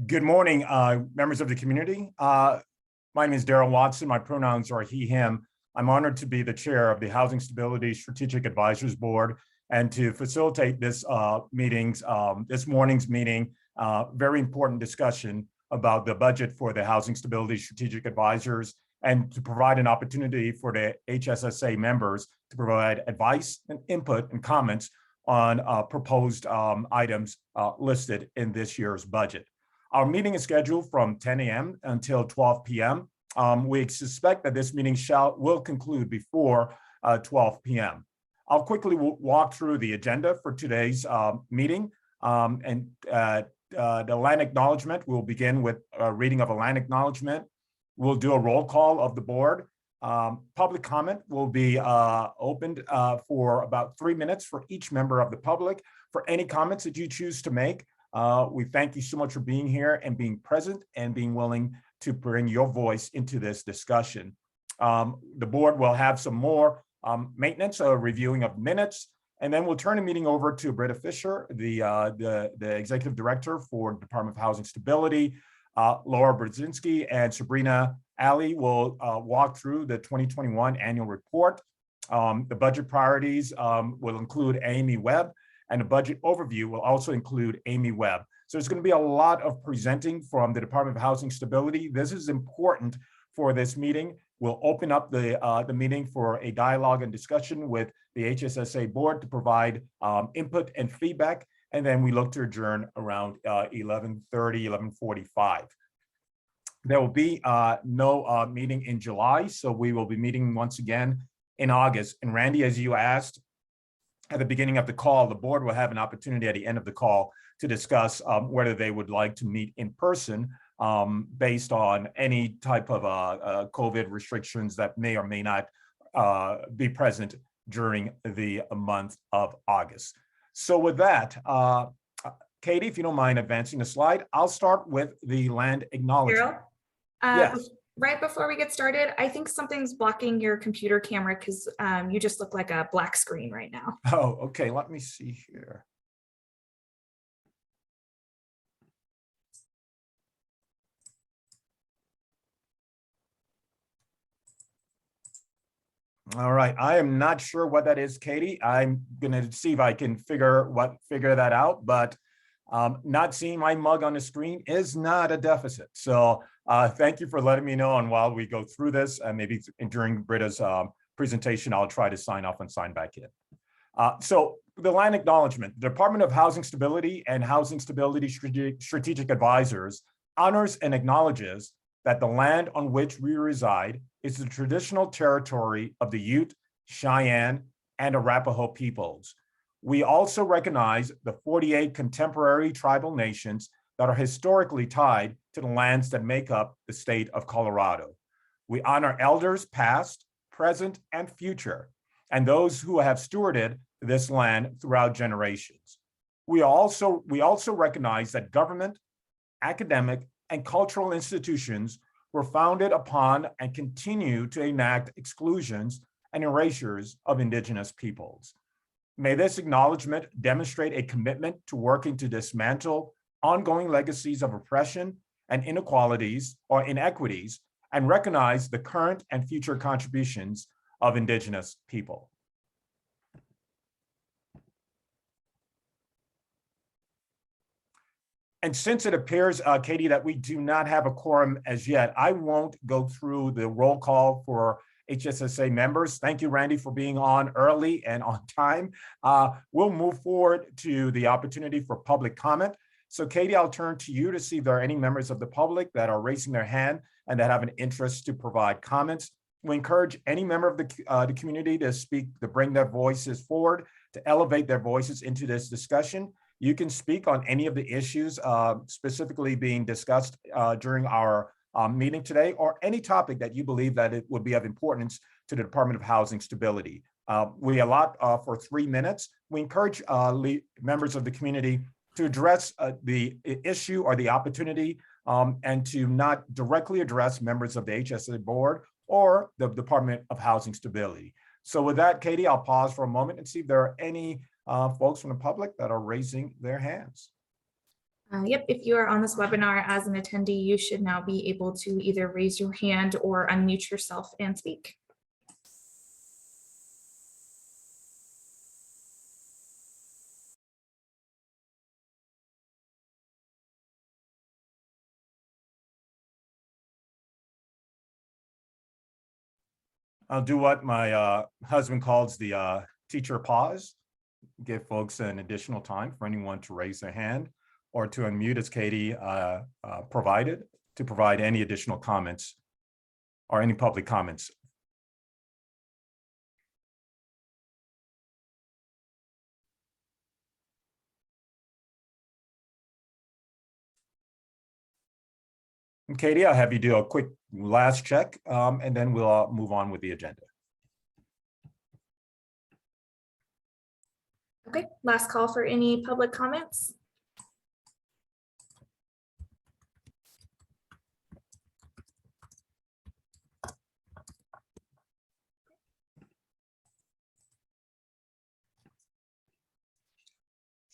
Good morning, members of the community. My name is Darrell Watson. My pronouns are he, him. I'm honored to be the chair of the Housing Stability Strategic Advisors Board and to facilitate this morning's meeting, very important discussion about the budget for the Housing Stability Strategic Advisors and to provide an opportunity for the HSSA members to provide advice and input and comments on proposed items listed in this year's budget. Our meeting is scheduled from 10 a.m. until 12 p.m. We suspect that this meeting will conclude before 12 p.m. I'll quickly walk through the agenda for today's meeting. The land acknowledgement, we'll begin with a reading of a land acknowledgement. We'll do a roll call of the board. Public comment will be opened for about 3 minutes for each member of the public for any comments that you choose to make. We thank you so much for being here and being present and being willing to bring your voice into this discussion. The board will have some more maintenance or reviewing of minutes, and then we'll turn the meeting over to Britta Fisher, the executive director for Department of Housing Stability. Laura Brazinski and Sabrina Ali will walk through the 2021 annual report. The budget priorities will include Amy Webb, and the budget overview will also include Amy Webb. So there's going to be a lot of presenting from the Department of Housing Stability. This is important for this meeting. We'll open up the meeting for a dialogue and discussion with the HSSA board to provide input and feedback. And then we look to adjourn around 11:30, 11:45. There will be no meeting in July, so we will be meeting once again in August. And Randy, as you asked, at the beginning of the call, the board will have an opportunity at the end of the call to discuss whether they would like to meet in person based on any type of COVID restrictions that may or may not be present during the month of August. So with that, Katie, if you don't mind advancing the slide, I'll start with the land acknowledgement. Yes. Right before we get started, I think something's blocking your computer camera because you just look like a black screen right now. Oh, okay. Let me see here. All right. I am not sure what that is, Katie. I'm going to see if I can figure that out, but not seeing my mug on the screen is not a deficit. So thank you for letting me know. And while we go through this, maybe during Britta's presentation, I'll try to sign off and sign back in. So the land acknowledgement, the Department of Housing Stability and Housing Stability Strategic Advisors honors and acknowledges that the land on which we reside is the traditional territory of the Ute, Cheyenne, and Arapaho peoples. We also recognize the 48 contemporary tribal nations that are historically tied to the lands that make up the state of Colorado. We honor elders past, present, and future, and those who have stewarded this land throughout generations. We also recognize that government, academic, and cultural institutions were founded upon and continue to enact exclusions and erasures of Indigenous peoples. May this acknowledgement demonstrate a commitment to working to dismantle ongoing legacies of oppression and inequalities or inequities and recognize the current and future contributions of Indigenous people. And since it appears, Katie, that we do not have a quorum as yet, I won't go through the roll call for HSSA members. Thank you, Randy, for being on early and on time. We'll move forward to the opportunity for public comment. So Katie, I'll turn to you to see if there are any members of the public that are raising their hand and that have an interest to provide comments. We encourage any member of the community to speak, to bring their voices forward, to elevate their voices into this discussion. You can speak on any of the issues specifically being discussed during our meeting today, or any topic that you believe that it would be of importance to the Department of Housing Stability. We allot for 3 minutes. We encourage members of the community to address the issue or the opportunity and to not directly address members of the HSA board or the Department of Housing Stability. So with that, Katie, I'll pause for a moment and see if there are any folks from the public that are raising their hands. Yep, if you are on this webinar as an attendee, you should now be able to either raise your hand or unmute yourself and speak. I'll do what my husband calls the teacher pause, give folks an additional time for anyone to raise their hand or to unmute as Katie provided to provide any additional comments or any public comments. And Katie, I'll have you do a quick last check and then we'll move on with the agenda. Okay, last call for any public comments.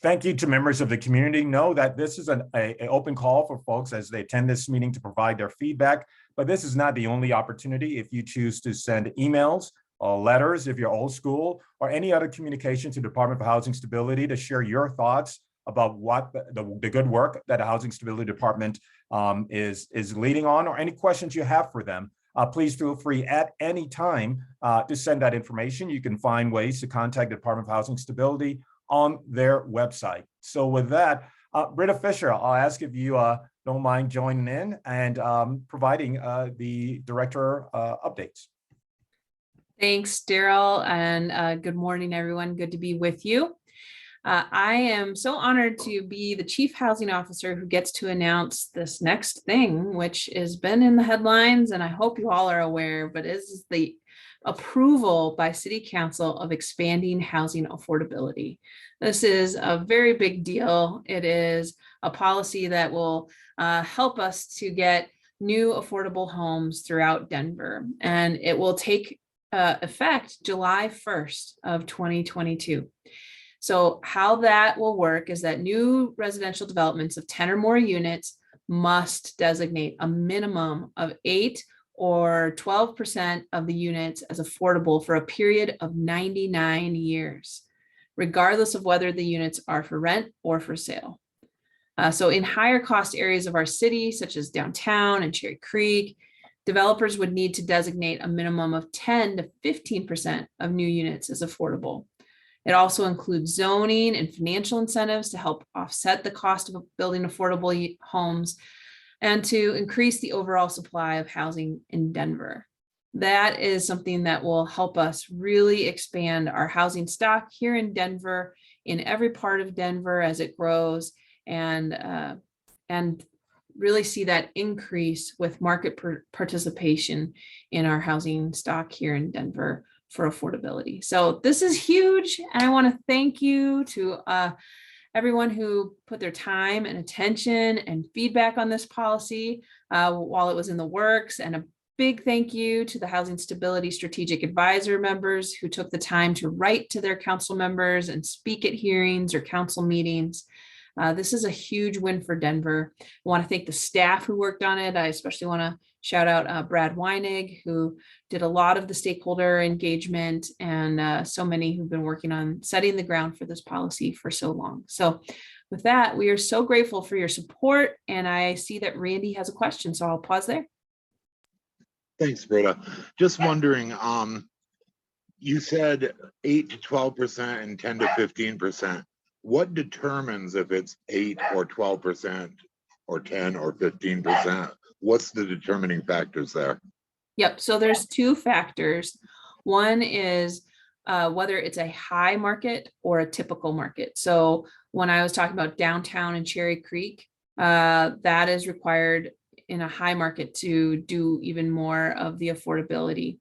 Thank you to members of the community. Know that this is an open call for folks as they attend this meeting to provide their feedback, but this is not the only opportunity. If you choose to send emails or letters, if you're old school, or any other communication to the Department of Housing Stability to share your thoughts about what the good work that the Housing Stability Department is leading on, or any questions you have for them, please feel free at any time to send that information. You can find ways to contact the Department of Housing Stability on their website. So with that, Britta Fisher, I'll ask if you don't mind joining in and providing the director updates. Thanks, Daryl, and good morning, everyone. Good to be with you. I am so honored to be the Chief Housing Officer who gets to announce this next thing, which has been in the headlines, and I hope you all are aware, but is the approval by City Council of expanding housing affordability. This is a very big deal. It is a policy that will help us to get new affordable homes throughout Denver, and it will take effect July 1st of 2022. So how that will work is that new residential developments of 10 or more units must designate a minimum of 8 or 12% of the units as affordable for a period of 99 years, regardless of whether the units are for rent or for sale. So in higher cost areas of our city, such as downtown and Cherry Creek, developers would need to designate a minimum of 10 to 15% of new units as affordable. It also includes zoning and financial incentives to help offset the cost of building affordable homes and to increase the overall supply of housing in Denver. That is something that will help us really expand our housing stock here in Denver, in every part of Denver as it grows, and really see that increase with market participation in our housing stock here in Denver for affordability. So this is huge. And I want to thank you to everyone who put their time and attention and feedback on this policy while it was in the works. And a big thank you to the Housing Stability Strategic Advisor members who took the time to write to their council members and speak at hearings or council meetings. This is a huge win for Denver. I want to thank the staff who worked on it. I especially want to shout out Brad Weinig, who did a lot of the stakeholder engagement, and so many who've been working on setting the ground for this policy for so long. So with that, we are so grateful for your support, and I see that Randy has a question, so I'll pause there. Thanks, Britta. Just wondering, you said 8 to 12% and 10 to 15%. What determines if it's 8 or 12% or 10 or 15%? What's the determining factors there? Yep. So there's two factors. One is whether it's a high market or a typical market. So when I was talking about downtown and Cherry Creek, that is required in a high market to do even more of the affordability.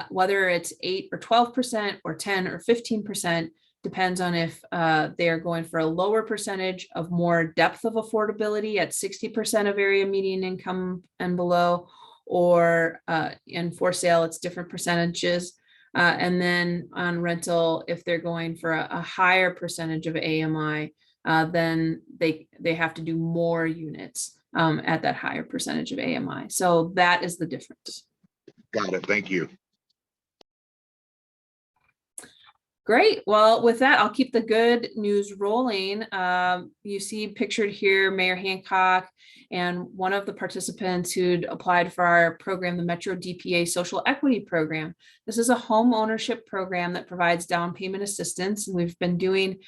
Whether it's 8 or 12% or 10 or 15%, depends on if they are going for a lower percentage of more depth of affordability at 60% of area median income and below, or and for sale, it's different percentages. And then on rental, if they're going for a higher percentage of AMI, then they have to do more units at that higher percentage of AMI. So that is the difference. Got it. Thank you. Great. Well, with that, I'll keep the good news rolling. You see pictured here, Mayor Hancock and one of the participants who'd applied for our program, the Metro DPA Social Equity Program. This is a home ownership program that provides down payment assistance. And we've been doing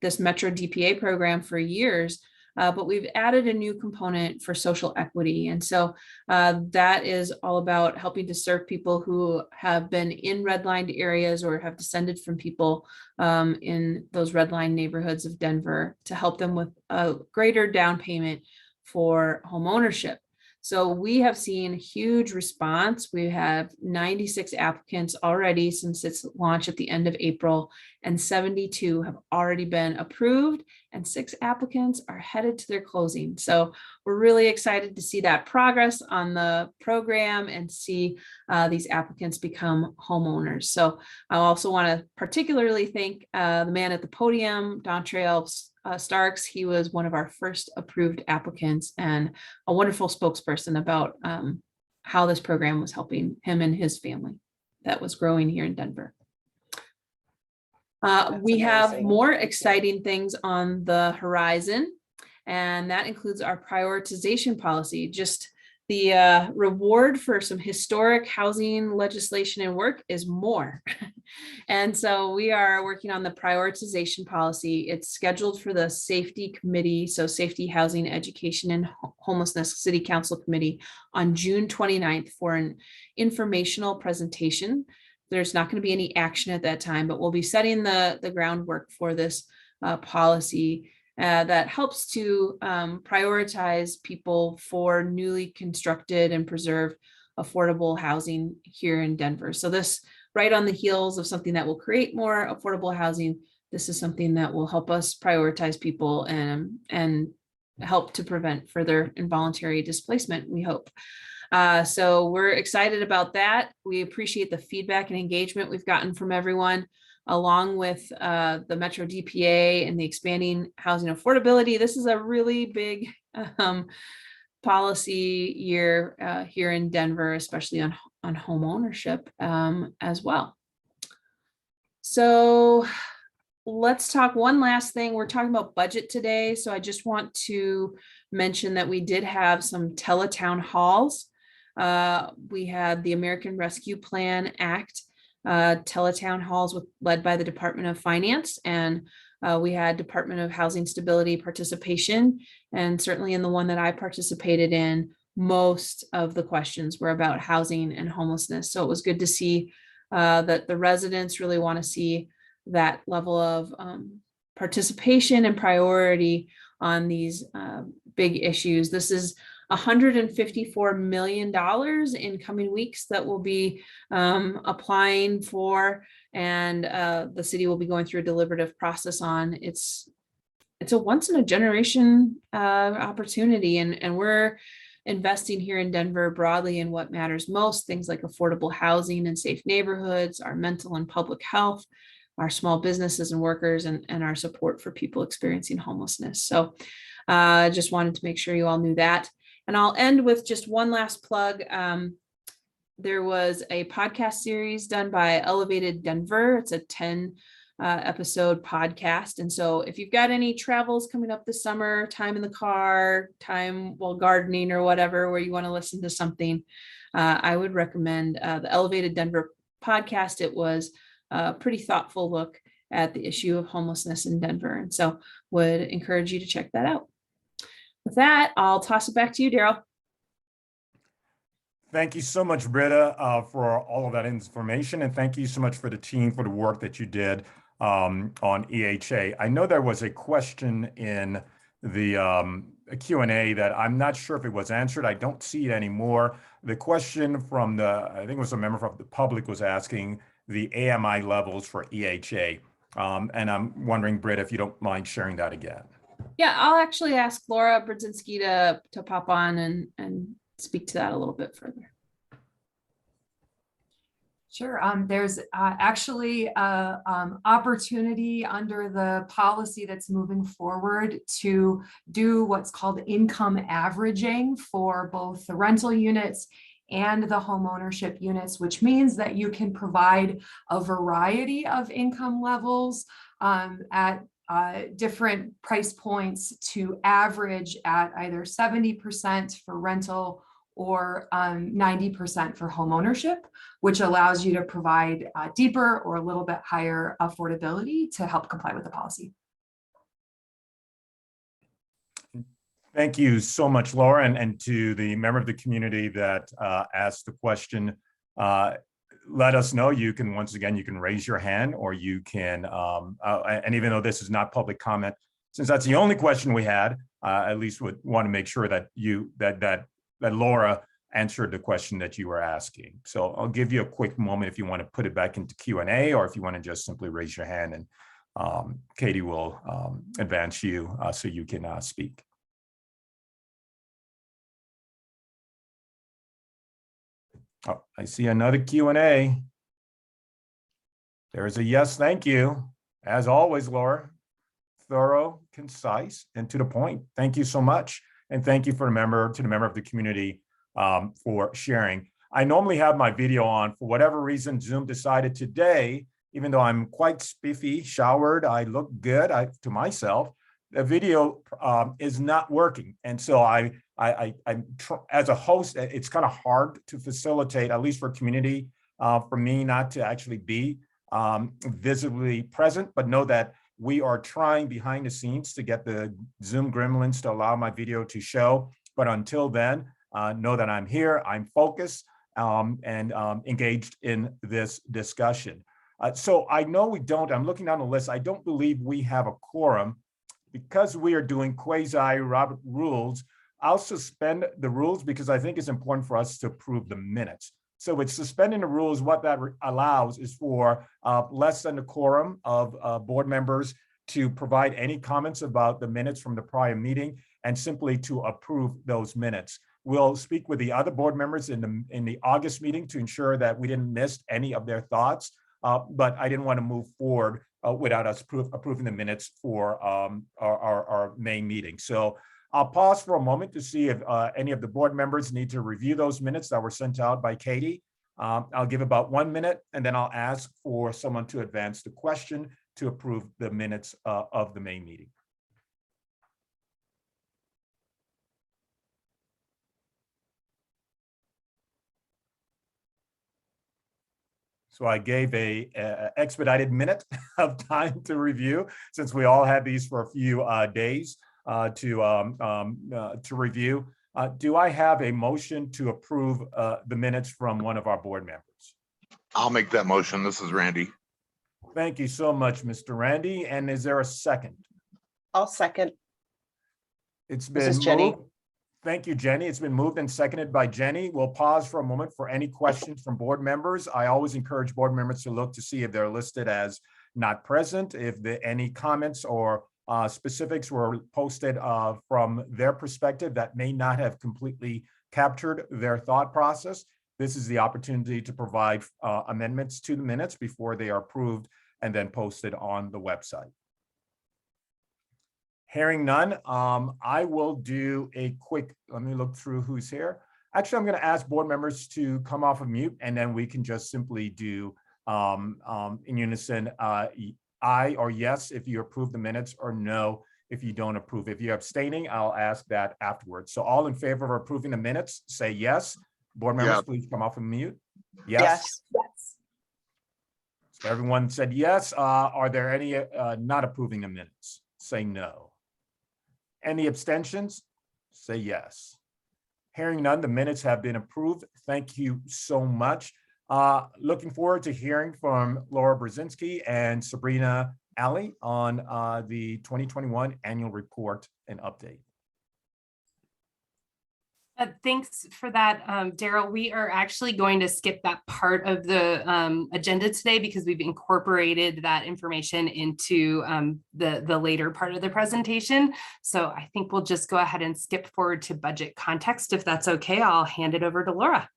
this Metro DPA program for years. But we've added a new component for social equity. And so that is all about helping to serve people who have been in redlined areas or have descended from people in those redlined neighborhoods of Denver to help them with a greater down payment for home ownership. So we have seen huge response. We have 96 applicants already since its launch at the end of April, and 72 have already been approved, and 6 applicants are headed to their closing. So we're really excited to see that progress on the program and see these applicants become homeowners. So I also want to particularly thank the man at the podium, Dontrell Starks. He was one of our first approved applicants and a wonderful spokesperson about how this program was helping him and his family that was growing here in Denver. We have more exciting things on the horizon, and that includes our prioritization policy. Just the reward for some historic housing legislation and work is more. And so we are working on the prioritization policy. It's scheduled for the safety committee, so safety, housing, education, and homelessness city council committee on June 29th for an informational presentation. There's not going to be any action at that time, but we'll be setting the groundwork for this policy that helps to prioritize people for newly constructed and preserved affordable housing here in Denver. So this, right on the heels of something that will create more affordable housing, this is something that will help us prioritize people and help to prevent further involuntary displacement, we hope. So we're excited about that. We appreciate the feedback and engagement we've gotten from everyone, along with the Metro DPA and the expanding housing affordability. This is a really big policy year here in Denver, especially on home ownership as well. So let's talk one last thing. We're talking about budget today. So I just want to mention that we did have some teletown halls. We had the American Rescue Plan Act teletown halls led by the Department of Finance, and we had Department of Housing Stability participation, and certainly in the one that I participated in, most of the questions were about housing and homelessness. So it was good to see that the residents really want to see that level of participation and priority on these big issues. This is $154 million in coming weeks that we'll be applying for, and the city will be going through a deliberative process on. It's a once in a generation opportunity, and we're investing here in Denver broadly in what matters most, things like affordable housing and safe neighborhoods, our mental and public health, our small businesses and workers, and our support for people experiencing homelessness. So I just wanted to make sure you all knew that. And I'll end with just one last plug. There was a podcast series done by Elevated Denver. It's a 10 episode podcast. And so if you've got any travels coming up this summer, time in the car, time while gardening or whatever, where you want to listen to something, I would recommend the Elevated Denver podcast. It was a pretty thoughtful look at the issue of homelessness in Denver. And so would encourage you to check that out. With that, I'll toss it back to you, Daryl. Thank you so much, Britta, for all of that information. And thank you so much for the team for the work that you did on EHA. I know there was a question in the Q&A that I'm not sure if it was answered. I don't see it anymore. The question from I think it was a member of the public was asking the AMI levels for EHA. And I'm wondering, Britta, if you don't mind sharing that again. Yeah, I'll actually ask Laura Brazinski to pop on and speak to that a little bit further. Sure. There's actually a opportunity under the policy that's moving forward to do what's called income averaging for both the rental units and the home ownership units, which means that you can provide a variety of income levels at different price points to average at either 70% for rental or 90% for home ownership, which allows you to provide deeper or a little bit higher affordability to help comply with the policy. Thank you so much, Laura, and to the member of the community that asked the question. Let us know. You can, once again, you can raise your hand, or you can, and even though this is not public comment, since that's the only question we had, at least would want to make sure that that Laura answered the question that you were asking. So I'll give you a quick moment if you want to put it back into Q&A, or if you want to just simply raise your hand, and Katie will advance you so you can speak. Oh, I see another Q&A. There's a yes, thank you. As always, Laura, thorough, concise, and to the point. Thank you so much. And thank you to the member of the community for sharing. I normally have my video on. For whatever reason, Zoom decided today, even though I'm quite spiffy, showered, I look good to myself, the video is not working. And so as a host, it's kind of hard to facilitate, at least for community, for me not to actually be visibly present, but know that we are trying behind the scenes to get the Zoom gremlins to allow my video to show. But until then, know that I'm here, I'm focused, and engaged in this discussion. So I know I'm looking down the list, I don't believe we have a quorum. Because we are doing quasi-Robert rules, I'll suspend the rules because I think it's important for us to approve the minutes. So with suspending the rules, what that allows is for less than a quorum of board members to provide any comments about the minutes from the prior meeting and simply to approve those minutes. We'll speak with the other board members in the August meeting to ensure that we didn't miss any of their thoughts, but I didn't want to move forward without us approving the minutes for our main meeting. So I'll pause for a moment to see if any of the board members need to review those minutes that were sent out by Katie. I'll give about 1 minute, and then I'll ask for someone to advance the question to approve the minutes of the main meeting. So I gave a expedited minute of time to review, since we all had these for a few days to review. Do I have a motion to approve the minutes from one of our board members? I'll make that motion. This is Randy. Thank you so much, Mr. Randy. And is there a second? I'll second. It's been This is Jenny. moved. Thank you, Jenny. It's been moved and seconded by Jenny. We'll pause for a moment for any questions from board members. I always encourage board members to look to see if they're listed as not present, if any comments or specifics were posted from their perspective that may not have completely captured their thought process. This is the opportunity to provide amendments to the minutes before they are approved and then posted on the website. Hearing none, I will do a quick, let me look through who's here. Actually, I'm going to ask board members to come off of mute, and then we can just simply do in unison, aye or yes if you approve the minutes, or no if you don't approve. If you're abstaining, I'll ask that afterwards. So all in favor of approving the minutes, say yes. Board members, please come off of mute. Yes. Yes. So everyone said yes. Are there any not approving the minutes? Say no. Any abstentions? Say yes. Hearing none, the minutes have been approved. Thank you so much. Looking forward to hearing from Laura Brazinski and Sabrina Alley on the 2021 annual report and update. Thanks for that, Daryl. We are actually going to skip that part of the agenda today because we've incorporated that information into the later part of the presentation. So I think we'll just go ahead and skip forward to budget context. If that's okay, I'll hand it over to Laura.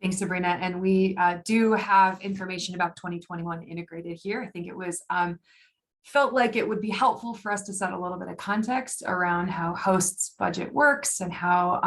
Thanks, Sabrina. And we do have information about 2021 integrated here. I think it was felt like it would be helpful for us to set a little bit of context around how HOST's budget works and how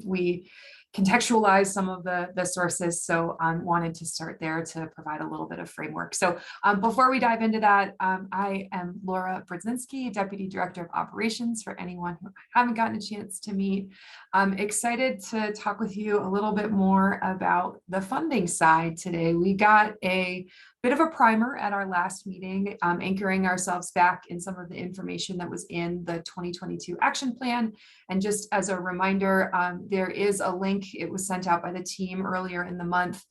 we contextualize some of the sources. So I wanted to start there to provide a little bit of framework. So before we dive into that, I am Laura Brazinski, Deputy Director of Operations, for anyone who I haven't gotten a chance to meet. I'm excited to talk with you a little bit more about the funding side today. We got a bit of a primer at our last meeting, anchoring ourselves back in some of the information that was in the 2022 action plan. And just as a reminder, there is a link, it was sent out by the team earlier in the month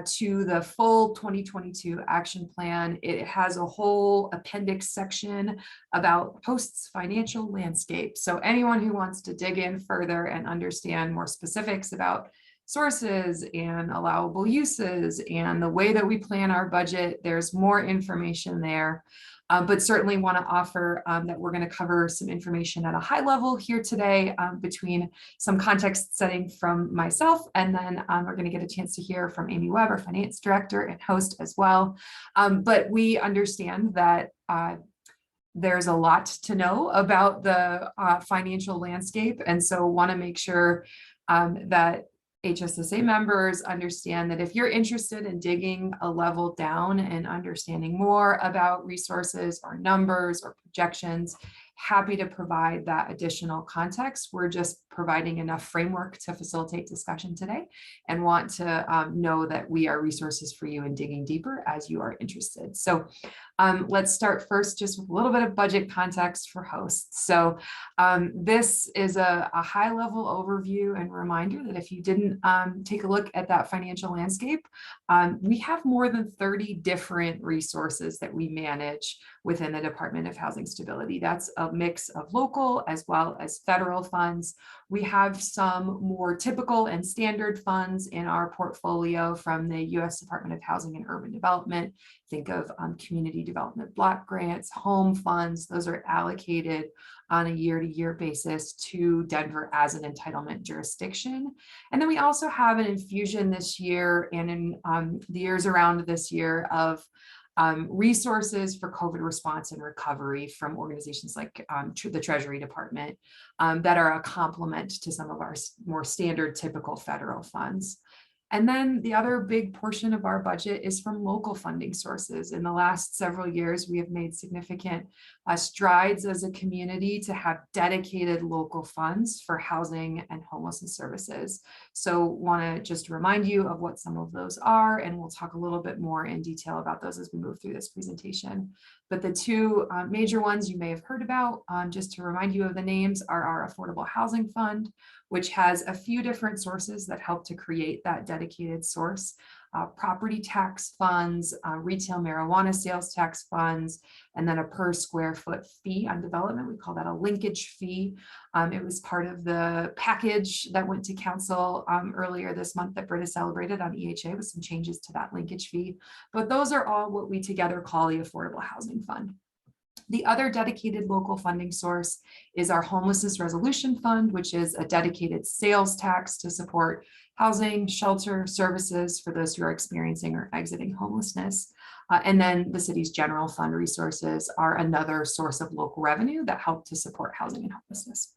to the full 2022 action plan. It has a whole appendix section about HOST's financial landscape. So anyone who wants to dig in further and understand more specifics about sources and allowable uses and the way that we plan our budget, there's more information there. But certainly want to offer that we're going to cover some information at a high level here today between some context setting from myself, and then we're going to get a chance to hear from Amy Webb, our finance director and HOST as well. But we understand that there's a lot to know about the financial landscape, and so want to make sure that HSSA members understand that if you're interested in digging a level down and understanding more about resources or numbers or projections, happy to provide that additional context. We're just providing enough framework to facilitate discussion today and want to know that we are resources for you in digging deeper as you are interested. So let's start first just with a little bit of budget context for hosts. So this is a high level overview and reminder that if you didn't take a look at that financial landscape, we have more than 30 different resources that we manage within the Department of Housing Stability. That's a mix of local as well as federal funds. We have some more typical and standard funds in our portfolio from the U.S. Department of Housing and Urban Development. Think of community development block grants, home funds. Those are allocated on a year-to-year basis to Denver as an entitlement jurisdiction. And then we also have an infusion this year and in the years around this year of resources for COVID response and recovery from organizations like the Treasury Department that are a complement to some of our more standard typical federal funds. And then the other big portion of our budget is from local funding sources. In the last several years, we have made significant strides as a community to have dedicated local funds for housing and homelessness services. So want to just remind you of what some of those are, and we'll talk a little bit more in detail about those as we move through this presentation. But the two major ones you may have heard about, just to remind you of the names, are our Affordable Housing Fund, which has a few different sources that help to create that dedicated source. Property tax funds, retail marijuana sales tax funds, and then a per square foot fee on development. We call that a linkage fee. It was part of the package that went to council earlier this month that Britta celebrated on EHA with some changes to that linkage fee. But those are all what we together call the Affordable Housing Fund. The other dedicated local funding source is our Homelessness Resolution Fund, which is a dedicated sales tax to support housing, shelter, services for those who are experiencing or exiting homelessness. And then the city's general fund resources are another source of local revenue that help to support housing and homelessness.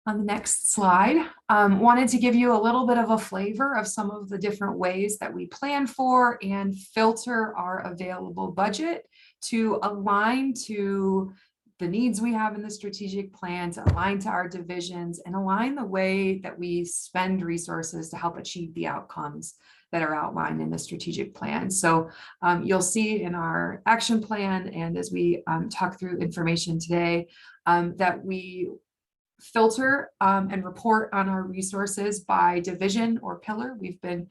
On the next slide, wanted to give you a little bit of a flavor of some of the different ways that we plan for and filter our available budget to align to the needs we have in the strategic plan, to align to our divisions, and align the way that we spend resources to help achieve the outcomes that are outlined in the strategic plan. So you'll see in our action plan, and as we talk through information today, that we filter and report on our resources by division or pillar. We've been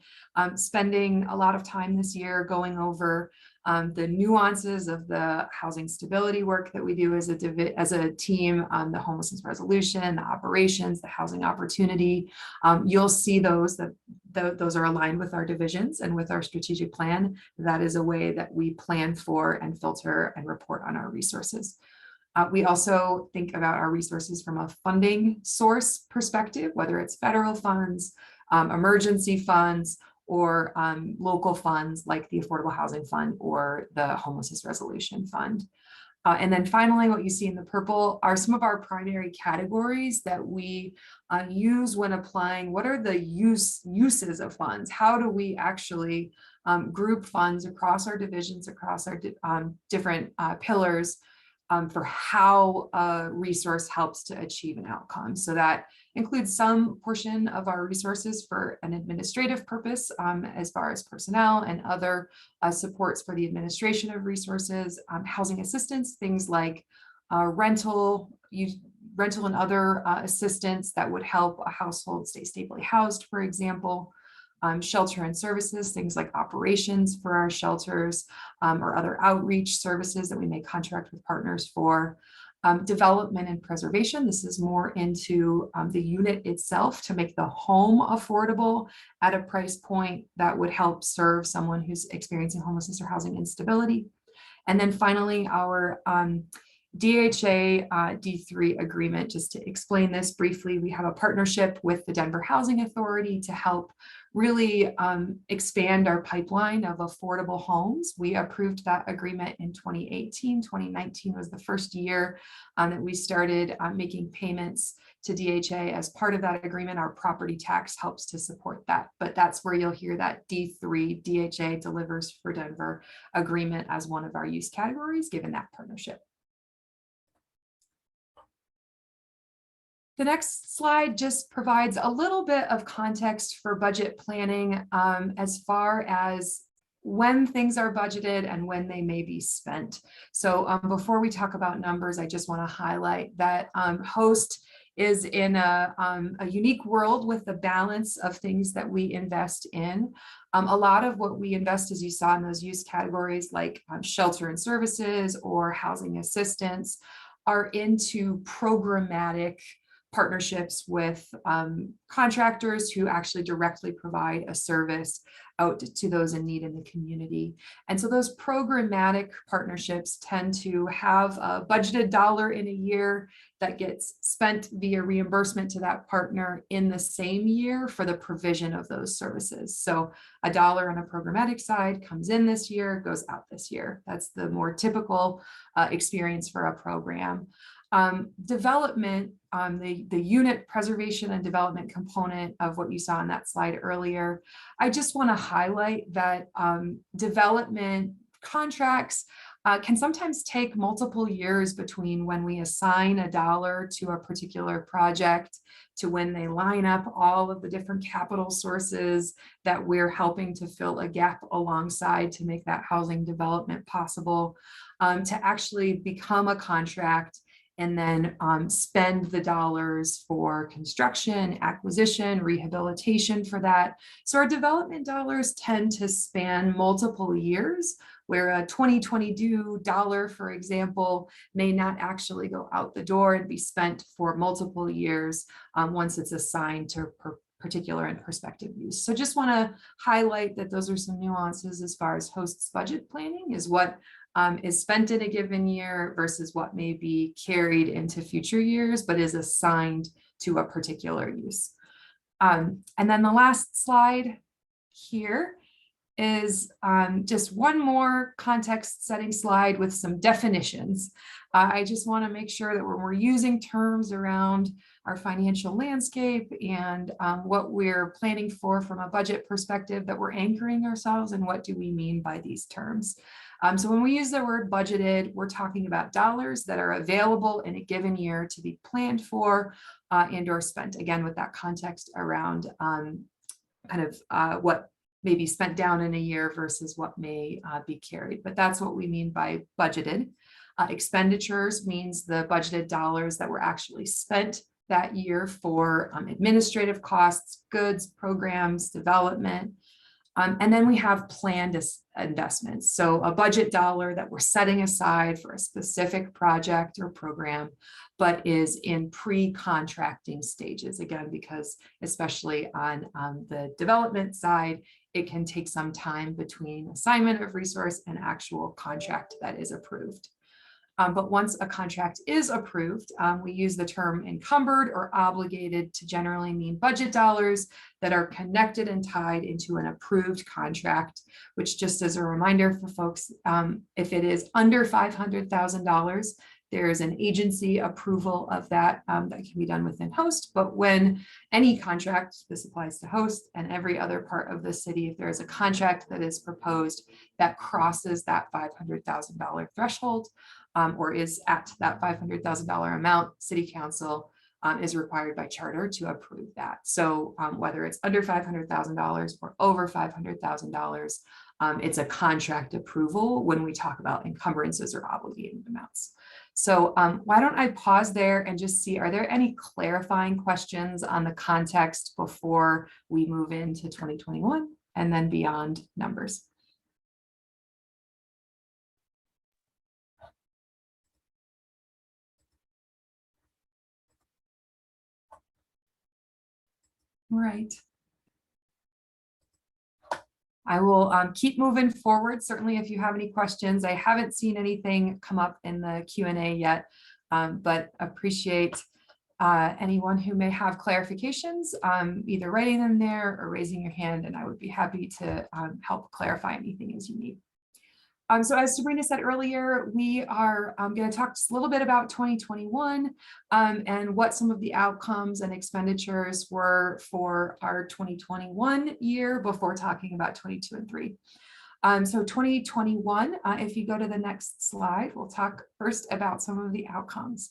spending a lot of time this year going over the nuances of the housing stability work that we do as a team, the homelessness resolution, the operations, the housing opportunity. You'll see those those are aligned with our divisions and with our strategic plan. That is a way that we plan for and filter and report on our resources. We also think about our resources from a funding source perspective, whether it's federal funds, emergency funds, or local funds like the Affordable Housing Fund or the Homelessness Resolution Fund. And then finally, what you see in the purple are some of our primary categories that we use when applying. What are the uses of funds? How do we actually group funds across our divisions, across our different pillars for how a resource helps to achieve an outcome? So that includes some portion of our resources for an administrative purpose, as far as personnel and other supports for the administration of resources, housing assistance, things like rental and other assistance that would help a household stay stably housed, for example. Shelter and services, things like operations for our shelters, or other outreach services that we may contract with partners for. Development and preservation, this is more into the unit itself to make the home affordable at a price point that would help serve someone who's experiencing homelessness or housing instability. And then finally, our DHA D3 agreement. Just to explain this briefly, we have a partnership with the Denver Housing Authority to help really expand our pipeline of affordable homes. We approved that agreement in 2018. 2019 was the first year that we started making payments to DHA. As part of that agreement, our property tax helps to support that. But that's where you'll hear that D3 DHA delivers for Denver agreement as one of our use categories, given that partnership. The next slide just provides a little bit of context for budget planning as far as when things are budgeted and when they may be spent. So before we talk about numbers, I just want to highlight that Host is in a unique world with the balance of things that we invest in. A lot of what we invest, as you saw in those use categories like shelter and services or housing assistance, are into programmatic partnerships with contractors who actually directly provide a service out to those in need in the community. And so those programmatic partnerships tend to have a budgeted dollar in a year that gets spent via reimbursement to that partner in the same year for the provision of those services. So a dollar on a programmatic side comes in this year, goes out this year. That's the more typical experience for a program. Development, the unit preservation and development component of what you saw on that slide earlier. I just want to highlight that development contracts can sometimes take multiple years between when we assign a dollar to a particular project to when they line up all of the different capital sources that we're helping to fill a gap alongside to make that housing development possible, to actually become a contract and then spend the dollars for construction, acquisition, rehabilitation for that. So our development dollars tend to span multiple years, where a 2022 dollar, for example, may not actually go out the door and be spent for multiple years once it's assigned to particular and prospective use. So just want to highlight that those are some nuances as far as Host's budget planning is what is spent in a given year versus what may be carried into future years, but is assigned to a particular use. And then the last slide here is just one more context setting slide with some definitions. I just want to make sure that when we're using terms around our financial landscape and what we're planning for from a budget perspective, that we're anchoring ourselves in what do we mean by these terms. So when we use the word budgeted, we're talking about dollars that are available in a given year to be planned for and or spent, again, with that context around what may be spent down in a year versus what may be carried. But that's what we mean by budgeted. Expenditures means the budgeted dollars that were actually spent that year for administrative costs, goods, programs, development. And then we have planned investments. So a budget dollar that we're setting aside for a specific project or program, but is in pre-contracting stages. Again, because especially on the development side, it can take some time between assignment of resource and actual contract that is approved. But once a contract is approved, we use the term encumbered or obligated to generally mean budget dollars that are connected and tied into an approved contract, which, just as a reminder for folks, if it is under $500,000, there is an agency approval of that that can be done within host. But when any contract, this applies to host and every other part of the city, if there is a contract that is proposed that crosses that $500,000 threshold or is at that $500,000 amount, city council is required by charter to approve that. So whether it's under $500,000 or over $500,000, it's a contract approval when we talk about encumbrances or obligated amounts. So why don't I pause there and just see, are there any clarifying questions on the context before we move into 2021 and then beyond numbers? All right. I will keep moving forward. Certainly, if you have any questions, I haven't seen anything come up in the Q&A yet, but appreciate anyone who may have clarifications, either writing them there or raising your hand, and I would be happy to help clarify anything as you need. So as Sabrina said earlier, we are going to talk just a little bit about 2021 and what some of the outcomes and expenditures were for our 2021 year before talking about 22 and 3. So 2021, if you go to the next slide, we'll talk first about some of the outcomes.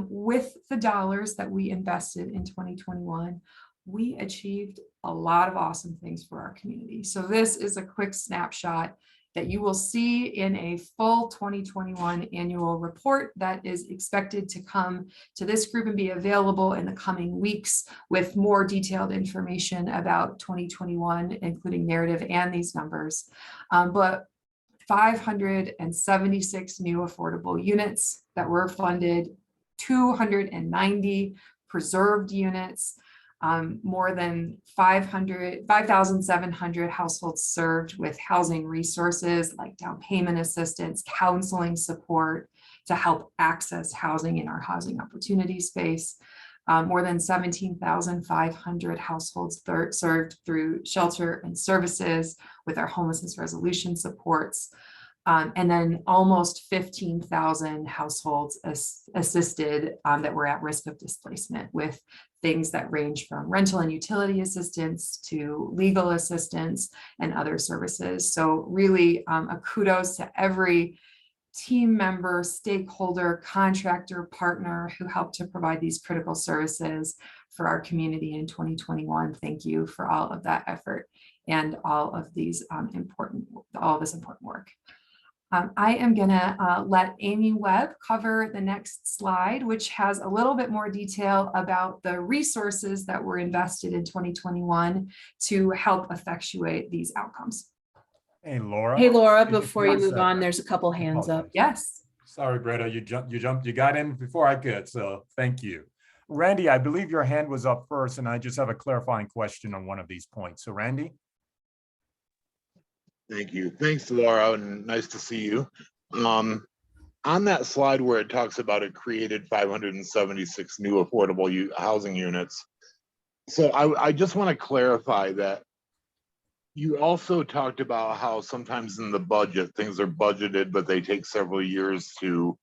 With the dollars that we invested in 2021, we achieved a lot of awesome things for our community. So this is a quick snapshot that you will see in a full 2021 annual report that is expected to come to this group and be available in the coming weeks with more detailed information about 2021, including narrative and these numbers. But 576 new affordable units that were funded, 290 preserved units, more than 5,700 households served with housing resources like down payment assistance, counseling support to help access housing in our housing opportunity space. More than 17,500 households served through shelter and services with our homelessness resolution supports. And then almost 15,000 households assisted that were at risk of displacement with things that range from rental and utility assistance to legal assistance and other services. So really a kudos to every team member, stakeholder, contractor, partner who helped to provide these critical services for our community in 2021. Thank you for all of that effort and all of these important work. I am gonna let Amy Webb cover the next slide, which has a little bit more detail about the resources that were invested in 2021 to help effectuate these outcomes. Hey, Laura. Hey, Laura, Could you before you please, move on, there's a couple hands up. Yes. Sorry, Bretta, you got in before I could, so thank you. Randy, I believe your hand was up first, and I just have a clarifying question on one of these points. So Randy? Thank you. Thanks, Laura, and nice to see you. On that slide where it talks about it created 576 new affordable housing units. So I just want to clarify that you also talked about how sometimes in the budget, things are budgeted, but they take several years to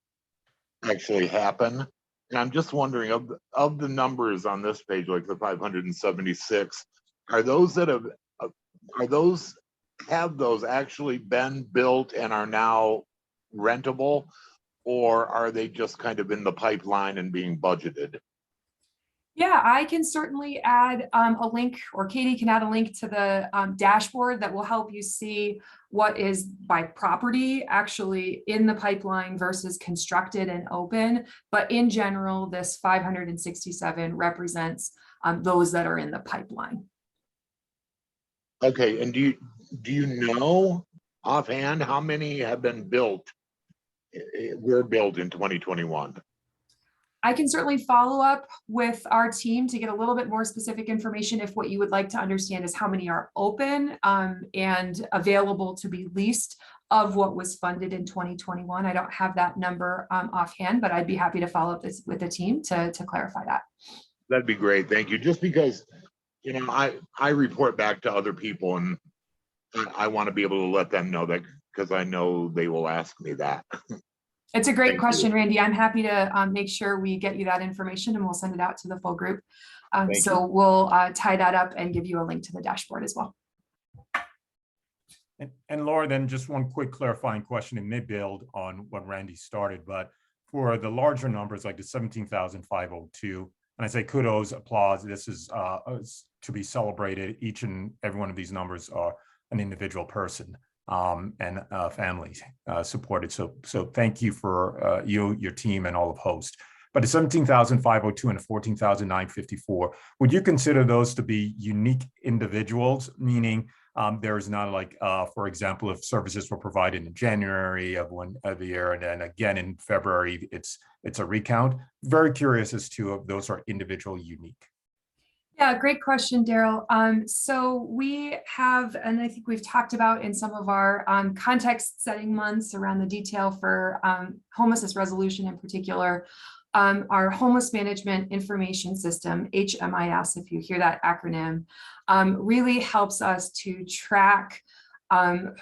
actually happen. And I'm just wondering, of the numbers on this page, like the 576, have those actually been built and are now rentable, or are they just kind of in the pipeline and being budgeted? Yeah, I can certainly add a link, or Katie can add a link to the dashboard that will help you see what is by property actually in the pipeline versus constructed and open. But in general, this 567 represents those that are in the pipeline. Okay, and do you know offhand how many have been built, were built in 2021? I can certainly follow up with our team to get a little bit more specific information if what you would like to understand is how many are open and available to be leased of what was funded in 2021. I don't have that number offhand, but I'd be happy to follow up with the team to clarify that. That'd be great. Thank you. Just because, you know, I report back to other people, and I want to be able to let them know that, because I know they will ask me that. It's a great Thank question, you. Randy. I'm happy to make sure we get you that information, and we'll send it out to the full group. Thank So we'll tie that up and give you a link to the dashboard as well. And Laura, then just one quick clarifying question, and may build on what Randy started, but for the larger numbers like the 17,502, and I say kudos, applause, this is to be celebrated. Each and every one of these numbers are an individual person and families supported. So thank you for you, your team, and all of host. But the 17,502 and the 14,954, would you consider those to be unique individuals, meaning there is not like, for example, if services were provided in January of the year, and then again in February, it's a recount. Very curious as to if those are individual unique. Yeah, great question, Daryl. So we have, and I think we've talked about in some of our context setting months around the detail for homelessness resolution in particular, our homeless management information system, HMIS, if you hear that acronym, really helps us to track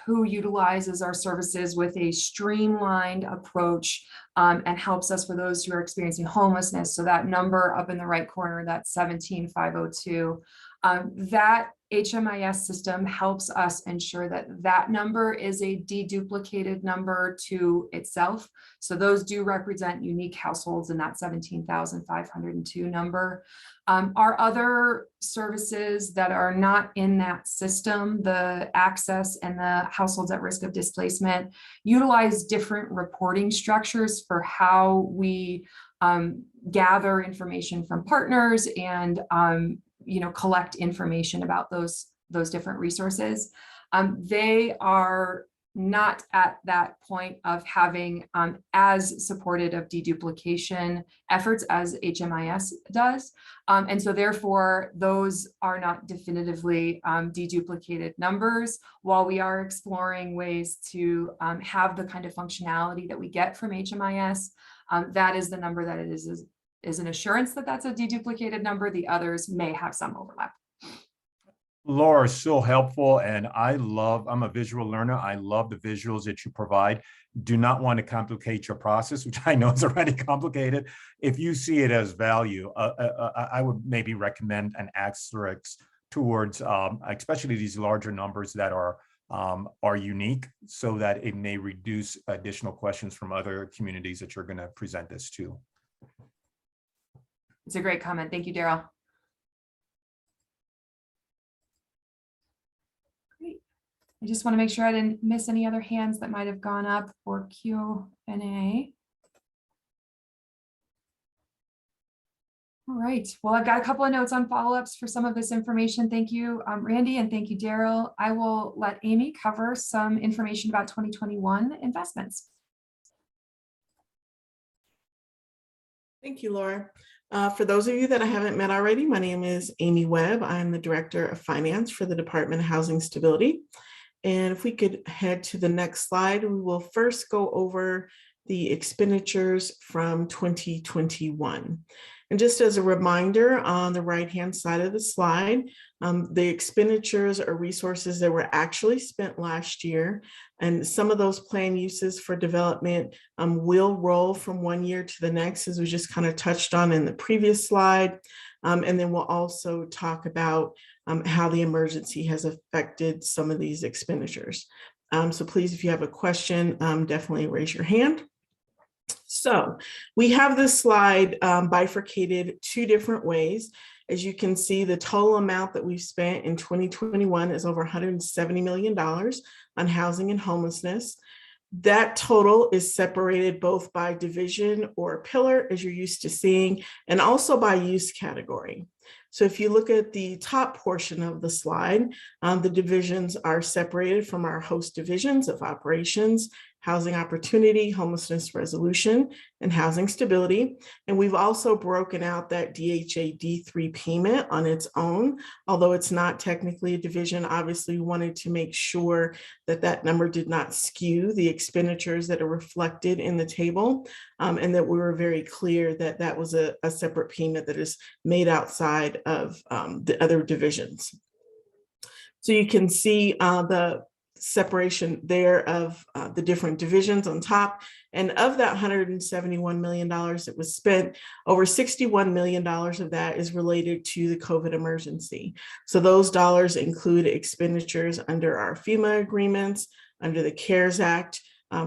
who utilizes our services with a streamlined approach and helps us for those who are experiencing homelessness. So that number up in the right corner, that 17,502, that HMIS system helps us ensure that that number is a deduplicated number to itself. So those do represent unique households in that 17,502 number. Our other services that are not in that system, the access and the households at risk of displacement, utilize different reporting structures for how we gather information from partners and collect information about those different resources. They are not at that point of having as supported of deduplication efforts as HMIS does. And so therefore, those are not definitively deduplicated numbers. While we are exploring ways to have the kind of functionality that we get from HMIS, that is the number that it is an assurance that that's a deduplicated number. The others may have some overlap. Laura is so helpful, and I'm a visual learner. I love the visuals that you provide. Do not want to complicate your process, which I know is already complicated. If you see it as value, I would maybe recommend an asterisk towards, especially these larger numbers that are unique, so that it may reduce additional questions from other communities that you're going to present this to. It's a great comment. Thank you, Daryl. Great. I just want to make sure I didn't miss any other hands that might have gone up for Q&A. All right. Well, I've got a couple of notes on follow-ups for some of this information. Thank you, Randy, and thank you, Daryl. I will let Amy cover some information about 2021 investments. Thank you, Laura. For those of you that I haven't met already, my name is Amy Webb. I'm the Director of Finance for the Department of Housing Stability. And if we could head to the next slide, we will first go over the expenditures from 2021. And just as a reminder, on the right-hand side of the slide, the expenditures are resources that were actually spent last year. And some of those planned uses for development will roll from one year to the next, as we just kind of touched on in the previous slide. And then we'll also talk about how the emergency has affected some of these expenditures. So please, if you have a question, definitely raise your hand. So we have this slide bifurcated two different ways. As you can see, the total amount that we've spent in 2021 is over $170 million on housing and homelessness. That total is separated both by division or pillar, as you're used to seeing, and also by use category. So if you look at the top portion of the slide, the divisions are separated from our host divisions of operations, housing opportunity, homelessness resolution, and housing stability. And we've also broken out that DHA D3 payment on its own, although it's not technically a division. Obviously, we wanted to make sure that that number did not skew the expenditures that are reflected in the table, and that we were very clear that that was a separate payment that is made outside of the other divisions. So you can see the separation there of the different divisions on top. And of that $171 million that was spent, over $61 million of that is related to the COVID emergency. So those dollars include expenditures under our FEMA agreements, under the CARES Act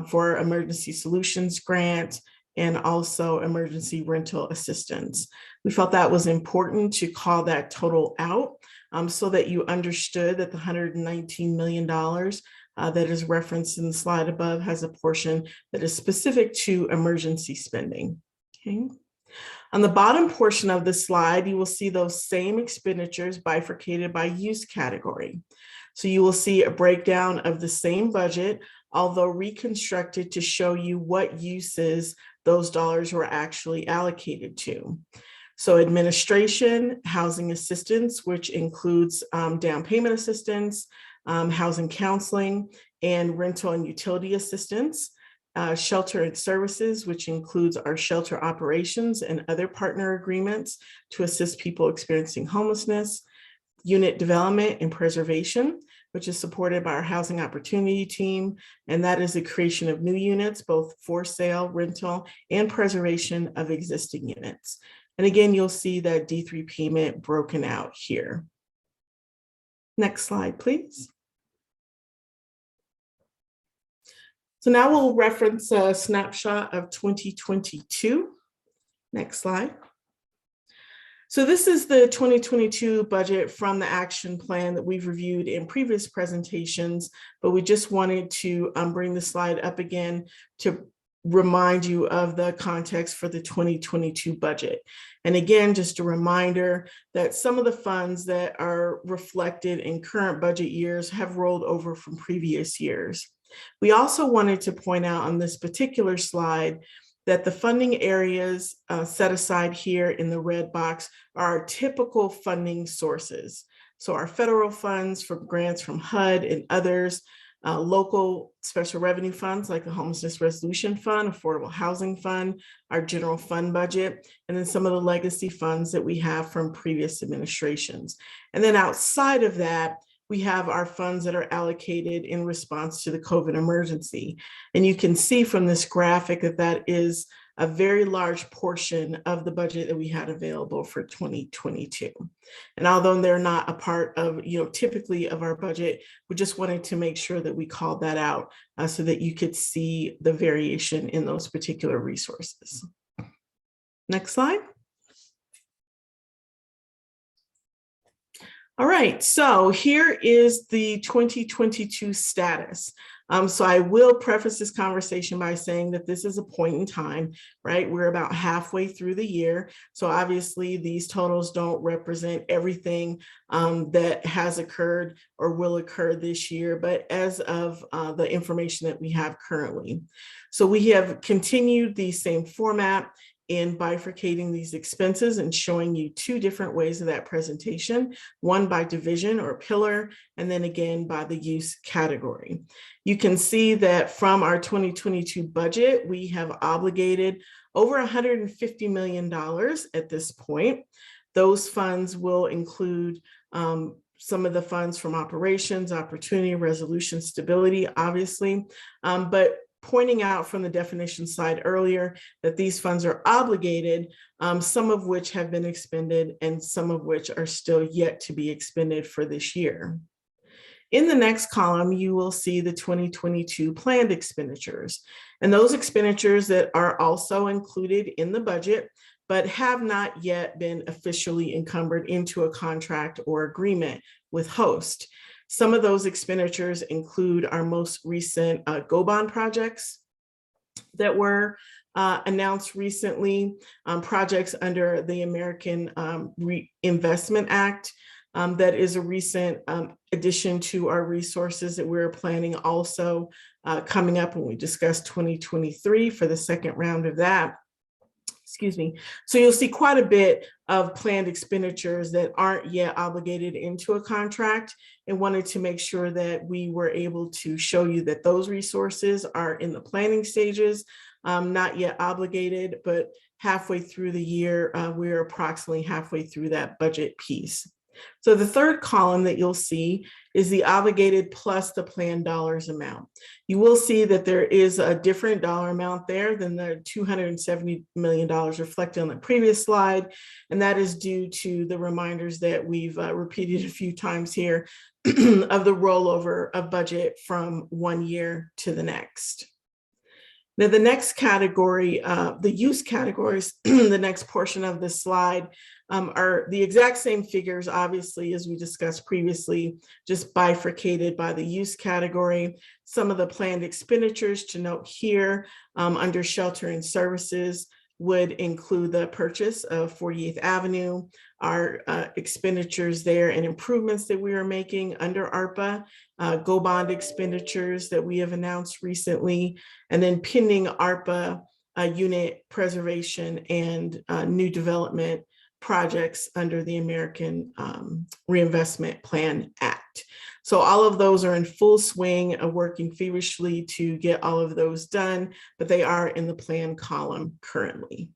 for emergency solutions grant, and also emergency rental assistance. We felt that was important to call that total out so that you understood that the $119 million that is referenced in the slide above has a portion that is specific to emergency spending. Okay. On the bottom portion of the slide, you will see those same expenditures bifurcated by use category. So you will see a breakdown of the same budget, although reconstructed to show you what uses those dollars were actually allocated to. So administration, housing assistance, which includes down payment assistance, housing counseling, and rental and utility assistance, shelter and services, which includes our shelter operations and other partner agreements to assist people experiencing homelessness, unit development and preservation, which is supported by our housing opportunity team. And that is the creation of new units, both for sale, rental, and preservation of existing units. And again, you'll see that D3 payment broken out here. Next slide, please. So now we'll reference a snapshot of 2022. Next slide. So this is the 2022 budget from the action plan that we've reviewed in previous presentations, but we just wanted to bring the slide up again to remind you of the context for the 2022 budget. And again, just a reminder that some of the funds that are reflected in current budget years have rolled over from previous years. We also wanted to point out on this particular slide that the funding areas set aside here in the red box are our typical funding sources. So our federal funds from grants from HUD and others, local special revenue funds like the Homelessness Resolution Fund, Affordable Housing Fund, our general fund budget, and then some of the legacy funds that we have from previous administrations. And then outside of that, we have our funds that are allocated in response to the COVID emergency. And you can see from this graphic that that is a very large portion of the budget that we had available for 2022. And although they're not a part of, typically of our budget, we just wanted to make sure that we called that out so that you could see the variation in those particular resources. Next slide. All right, so here is the 2022 status. So I will preface this conversation by saying that this is a point in time, right? We're about halfway through the year. So obviously these totals don't represent everything that has occurred or will occur this year, but as of the information that we have currently. So we have continued the same format in bifurcating these expenses and showing you two different ways of that presentation, one by division or pillar, and then again by the use category. You can see that from our 2022 budget, we have obligated over $150 million at this point. Those funds will include some of the funds from operations, opportunity, resolution, stability, obviously, but pointing out from the definition slide earlier that these funds are obligated, some of which have been expended and some of which are still yet to be expended for this year. In the next column, you will see the 2022 planned expenditures, and those expenditures that are also included in the budget, but have not yet been officially encumbered into a contract or agreement with host. Some of those expenditures include our most recent GO bond projects that were announced recently, projects under the American Reinvestment Act, That is a recent addition to our resources that we're planning also coming up when we discuss 2023 for the second round of that. Excuse me. So you'll see quite a bit of planned expenditures that aren't yet obligated into a contract, and wanted to make sure that we were able to show you that those resources are in the planning stages, not yet obligated, but halfway through the year, we're approximately halfway through that budget piece. So the third column that you'll see is the obligated plus the planned dollars amount. You will see that there is a different dollar amount there than the $270 million reflected on the previous slide. And that is due to the reminders that we've repeated a few times here of the rollover of budget from one year to the next. Now, the next category, the use categories, the next portion of this slide are the exact same figures, obviously, as we discussed previously, just bifurcated by the use category. Some of the planned expenditures to note here under shelter and services would include the purchase of 48th Avenue, our expenditures there and improvements that we are making under ARPA, GO bond expenditures that we have announced recently, and then pending ARPA unit preservation and new development projects under the American Reinvestment Plan Act. So all of those are in full swing of working feverishly to get all of those done, but they are in the plan column currently.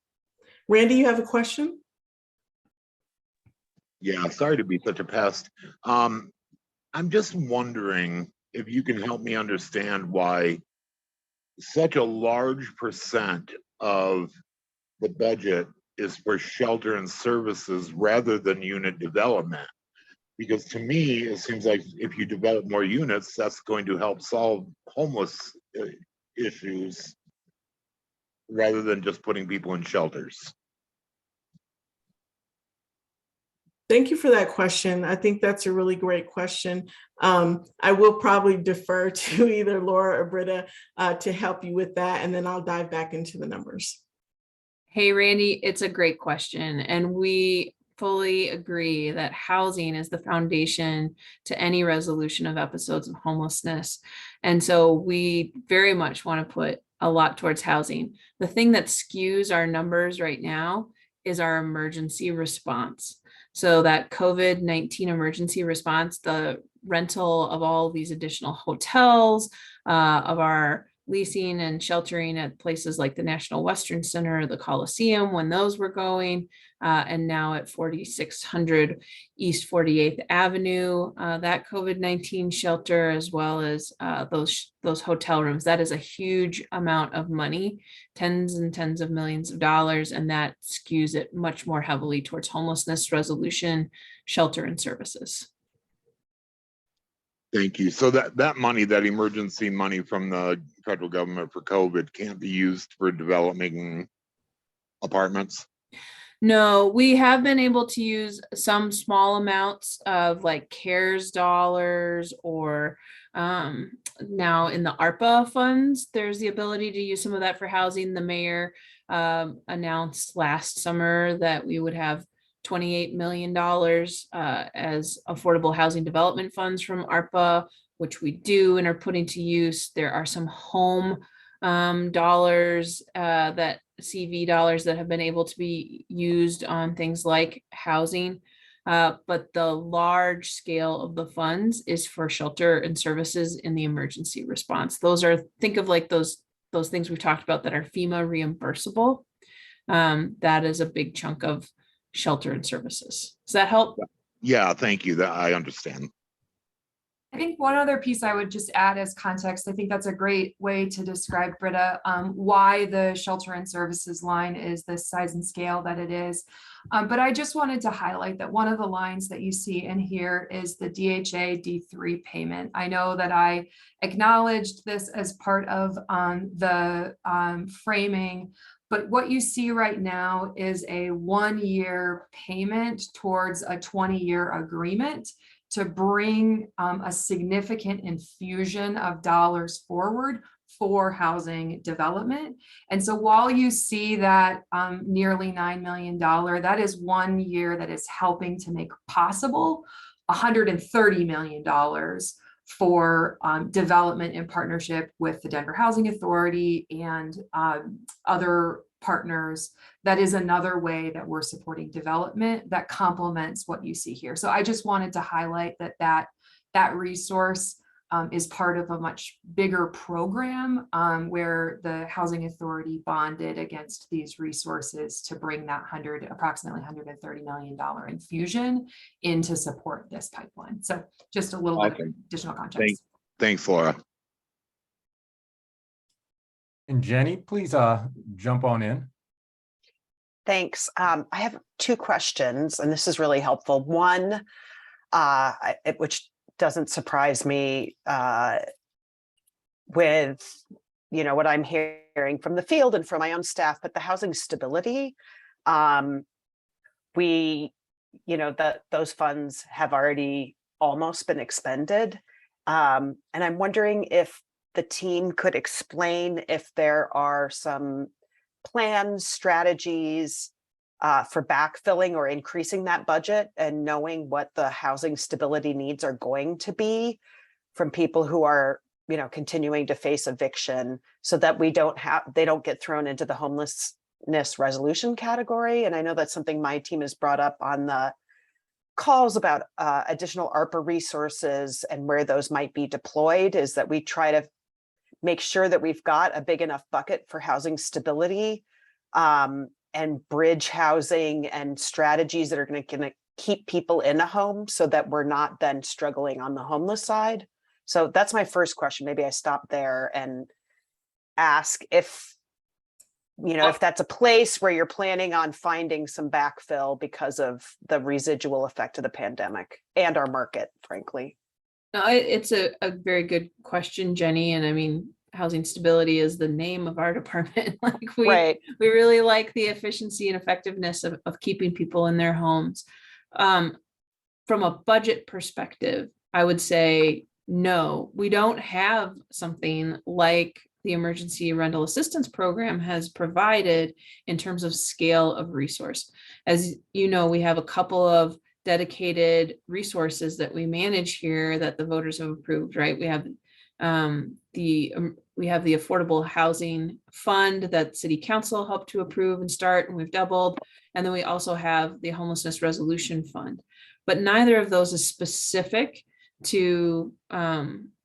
Randy, you have a question? Yeah, sorry to be such a pest. I'm just wondering if you can help me understand why such a large percent of the budget is for shelter and services rather than unit development. Because to me, it seems like if you develop more units, that's going to help solve homeless issues rather than just putting people in shelters. Thank you for that question. I think that's a really great question. I will probably defer to either Laura or Britta to help you with that, and then I'll dive back into the numbers. Hey, Randy, it's a great question. And we fully agree that housing is the foundation to any resolution of episodes of homelessness. And so we very much want to put a lot towards housing. The thing that skews our numbers right now is our emergency response. So that COVID-19 emergency response, the rental of all these additional hotels, of our leasing and sheltering at places like the National Western Center, the Coliseum, when those were going, and now at 4600 East 48th Avenue, that COVID-19 shelter, as well as those hotel rooms. That is a huge amount of money, tens and tens of millions of dollars, and that skews it much more heavily towards homelessness resolution, shelter, and services. Thank you. So that money, that emergency money from the federal government for COVID, can't be used for developing apartments? No, we have been able to use some small amounts of like CARES dollars, or now in the ARPA funds, there's the ability to use some of that for housing. The mayor announced last summer that we would have $28 million as affordable housing development funds from ARPA, which we do and are putting to use. There are some home dollars, that CV dollars that have been able to be used on things like housing. But the large scale of the funds is for shelter and services in the emergency response. Those are, think of like those things we've talked about that are FEMA reimbursable. That is a big chunk of shelter and services. Does that help? Yeah, thank you. That I understand. I think one other piece I would just add as context, I think that's a great way to describe, Britta, why the shelter and services line is the size and scale that it is. But I just wanted to highlight that one of the lines that you see in here is the DHA D3 payment. I know that I acknowledged this as part of the framing, but what you see right now is a 1-year payment towards a 20-year agreement to bring a significant infusion of dollars forward for housing development. And so while you see that nearly $9 million, that is 1 year that is helping to make possible $130 million for development in partnership with the Denver Housing Authority and other partners. That is another way that we're supporting development that complements what you see here. So I just wanted to highlight that resource is part of a much bigger program where the Housing Authority bonded against these resources to bring that approximately $130 million infusion in to support this pipeline. So just a little bit of additional context. Thanks, Laura. And Jenny, please jump on in. Thanks. I have two questions, and this is really helpful. One, which doesn't surprise me with what I'm hearing from the field and from my own staff, but the housing stability, those funds have already almost been expended. And I'm wondering if the team could explain if there are some plans, strategies for backfilling or increasing that budget, and knowing what the housing stability needs are going to be from people who are, continuing to face eviction, so that they don't get thrown into the homelessness resolution category. And I know that's something my team has brought up on the calls about additional ARPA resources and where those might be deployed, is that we try to make sure that we've got a big enough bucket for housing stability and bridge housing and strategies that are going to keep people in a home, so that we're not then struggling on the homeless side. So that's my first question. Maybe I stop there and ask if that's a place where you're planning on finding some backfill because of the residual effect of the pandemic and our market, frankly. No, it's a very good question, Jenny. And I mean, housing stability is the name of our department. We really like the efficiency and effectiveness of keeping people in their homes. From a budget perspective, I would say, no, we don't have something like the Emergency Rental Assistance Program has provided in terms of scale of resource. As you know, we have a couple of dedicated resources that we manage here that the voters have approved, right? We have the Affordable Housing Fund that City Council helped to approve and start, and we've doubled. And then we also have the Homelessness Resolution Fund, but neither of those is specific to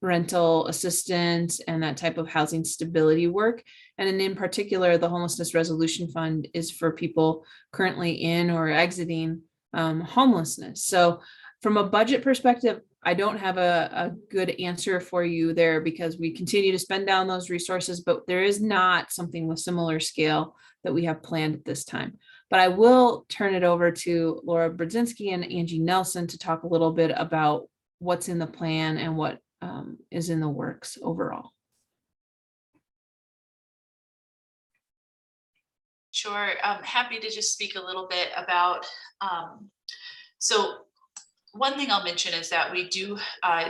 rental assistance and that type of housing stability work. And in particular, the Homelessness Resolution Fund is for people currently in or exiting homelessness. So from a budget perspective, I don't have a good answer for you there, because we continue to spend down those resources, but there is not something with similar scale that we have planned at this time. But I will turn it over to Laura Brazinski and Angie Nelson to talk a little bit about what's in the plan and what is in the works overall. Sure, I'm happy to just speak a little bit about, so one thing I'll mention is that we do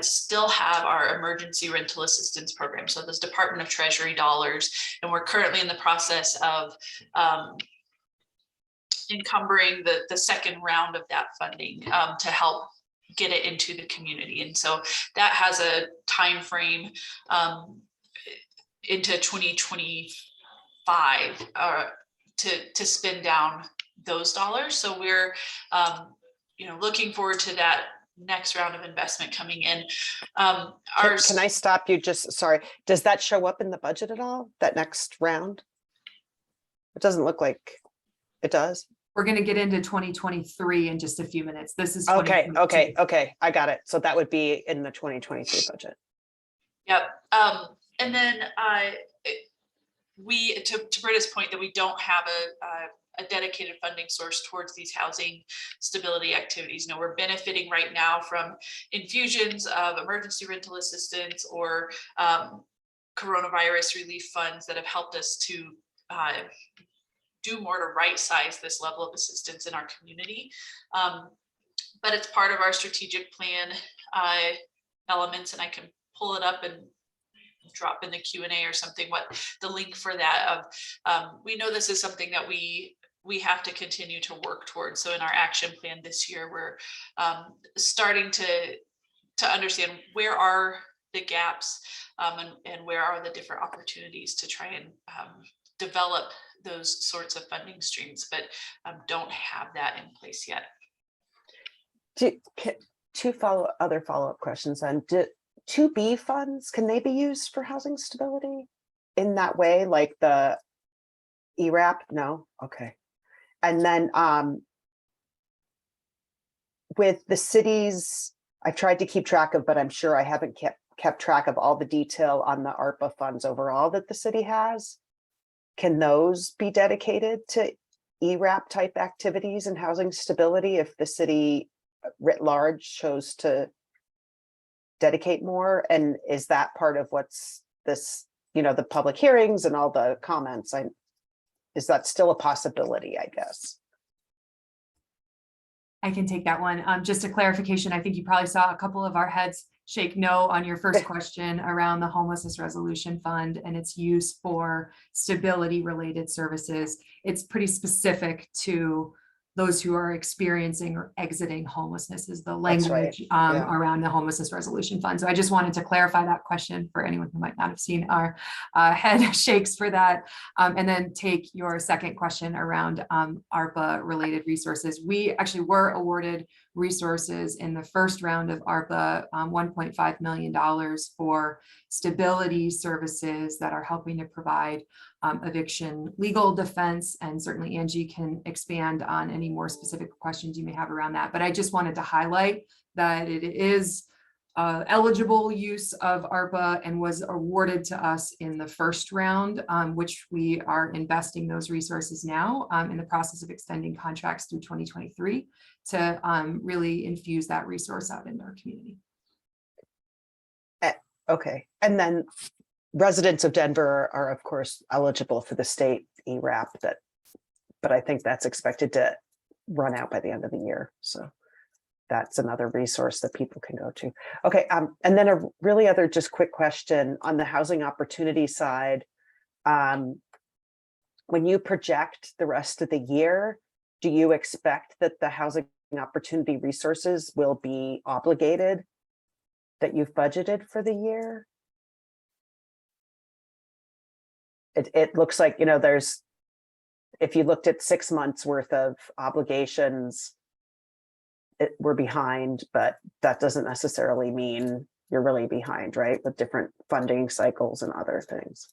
still have our emergency rental assistance program. So this Department of Treasury dollars, and we're currently in the process of encumbering the second round of that funding to help get it into the community. And so that has a time frame into 2025 to spend down those dollars. So we're looking forward to that next round of investment coming in. Can I stop you? Sorry. Does that show up in the budget at all, that next round? It doesn't look like it does. We're going to get into 2023 in just a few minutes. This is okay. I got it. So that would be in the 2023 budget. Yep. And then to Britta's point, that we don't have a dedicated funding source towards these housing stability activities. We're benefiting right now from infusions of emergency rental assistance or coronavirus relief funds that have helped us to do more to right size this level of assistance in our community. But it's part of our strategic plan elements, and I can pull it up and drop in the Q&A or something what the link for that of we know this is something that we we have to continue to work towards. So in our action plan this year, we're starting to understand where are the gaps and where are the different opportunities to try and develop those sorts of funding streams, but don't have that in place yet. Two other follow-up questions on 2B funds, can they be used for housing stability in that way, like the ERAP? No, okay. And then with the cities, I tried to keep track of, but I'm sure I haven't kept track of all the detail on the ARPA funds overall that the city has. Can those be dedicated to ERAP type activities and housing stability if the city writ large chose to dedicate more? And is that part of what's this, the public hearings and all the comments? Is that still a possibility, I guess? I can take that one. Just a clarification. I think you probably saw a couple of our heads shake no on your first question around the Homelessness Resolution Fund and its use for stability related services. It's pretty specific to those who are experiencing or exiting homelessness is the language around the Homelessness Resolution Fund. So I just wanted to clarify that question for anyone who might not have seen our head shakes for that. And then take your second question around ARPA related resources. We actually were awarded resources in the first round of ARPA, $1.5 million for stability services that are helping to provide eviction legal defense, and certainly Angie can expand on any more specific questions you may have around that. But I just wanted to highlight that it is eligible use of ARPA and was awarded to us in the first round, which we are investing those resources now in the process of extending contracts through 2023 to really infuse that resource out into our community. Okay, and then residents of Denver are of course eligible for the state ERAP, but I think that's expected to run out by the end of the year. So that's another resource that people can go to. Okay, and then a really other just quick question on the housing opportunity side. When you project the rest of the year, do you expect that the housing opportunity resources will be obligated that you've budgeted for the year? It looks like, there's, if you looked at 6 months worth of obligations, we're behind, but that doesn't necessarily mean you're really behind, right? With different funding cycles and other things.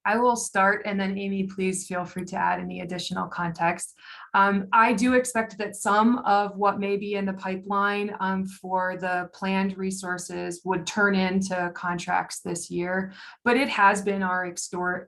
I will start, and then Amy, please feel free to add any additional context. I do expect that some of what may be in the pipeline for the planned resources would turn into contracts this year, but it has been our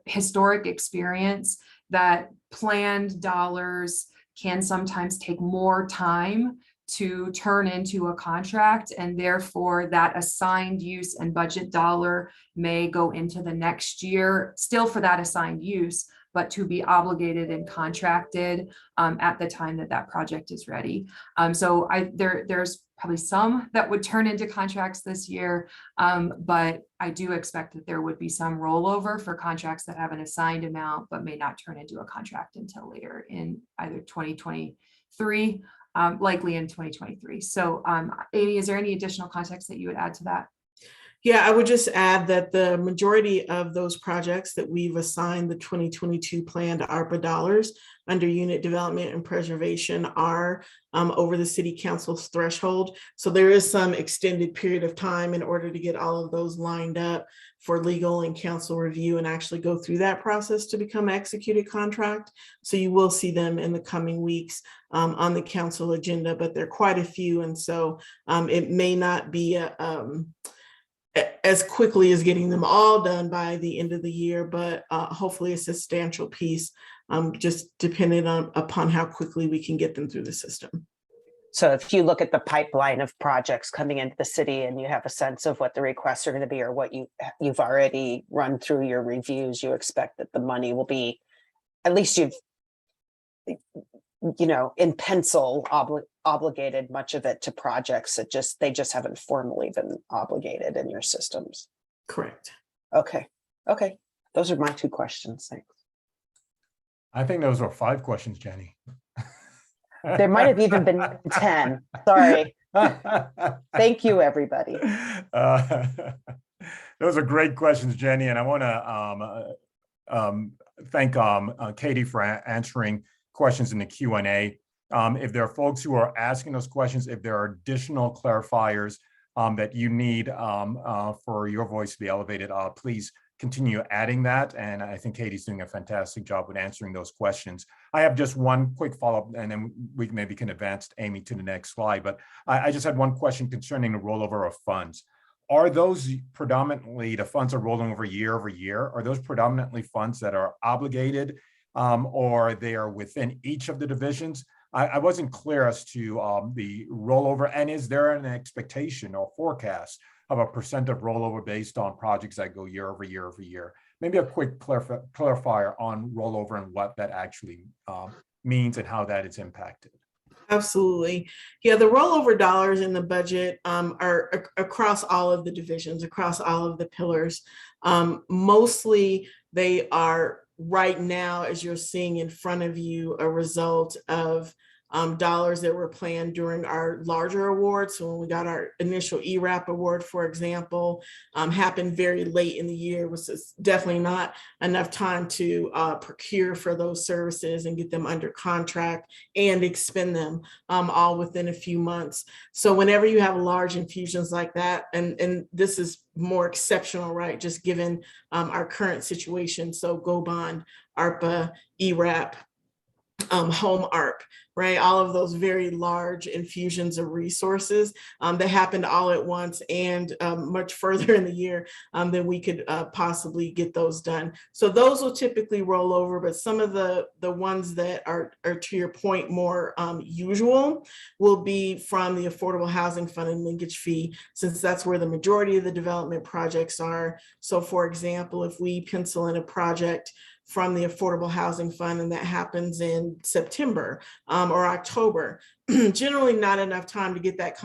historic experience that planned dollars can sometimes take more time to turn into a contract, and therefore that assigned use and budget dollar may go into the next year, still for that assigned use, but to be obligated and contracted at the time that that project is ready. So there's probably some that would turn into contracts this year, but I do expect that there would be some rollover for contracts that have an assigned amount, but may not turn into a contract until later in either 2023, likely in 2023. So Amy, is there any additional context that you would add to that? Yeah, I would just add that the majority of those projects that we've assigned the 2022 planned ARPA dollars under unit development and preservation are over the city council's threshold. So there is some extended period of time in order to get all of those lined up for legal and council review and actually go through that process to become executed contract. So you will see them in the coming weeks on the council agenda, but there are quite a few. And so it may not be as quickly as getting them all done by the end of the year, but hopefully a substantial piece, just depending upon how quickly we can get them through the system. So if you look at the pipeline of projects coming into the city and you have a sense of what the requests are going to be or what you've already run through your reviews, you expect that the money will be, at least you've, in pencil obligated much of it to projects that they just haven't formally been obligated in your systems. Correct. Okay. Those are my two questions. Thanks. I think those were 5 questions, Jenny. There might have even been 10. Sorry. Thank you, everybody. Those are great questions, Jenny, and I want to thank Katie for answering questions in the Q&A. If there are folks who are asking those questions, if there are additional clarifiers that you need for your voice to be elevated, please continue adding that. And I think Katie's doing a fantastic job with answering those questions. I have just one quick follow-up, and then we maybe can advance Amy to the next slide. But I just had one question concerning the rollover of funds. Are those predominantly, the funds are rolling over year? Are those predominantly funds that are obligated or they are within each of the divisions? I wasn't clear as to the rollover, and is there an expectation or forecast of a percent of rollover based on projects that go year over year? Maybe a quick clarifier on rollover and what that actually means and how that is impacted. Absolutely. Yeah, the rollover dollars in the budget are across all of the divisions, across all of the pillars. Mostly they are right now, as you're seeing in front of you, a result of dollars that were planned during our larger awards. So when we got our initial ERAP award, for example, happened very late in the year, which is definitely not enough time to procure for those services and get them under contract and expend them all within a few months. So whenever you have large infusions like that, and this is more exceptional, right? Just given our current situation. So Go Bond, ARPA, ERAP, Home ARP, right? All of those very large infusions of resources that happened all at once and much further in the year than we could possibly get those done. So those will typically roll over, but some of the ones that are to your point more usual will be from the Affordable Housing Fund and linkage fee, since that's where the majority of the development projects are. So for example, if we pencil in a project from the Affordable Housing Fund, and that happens in September or October, generally not enough time to get that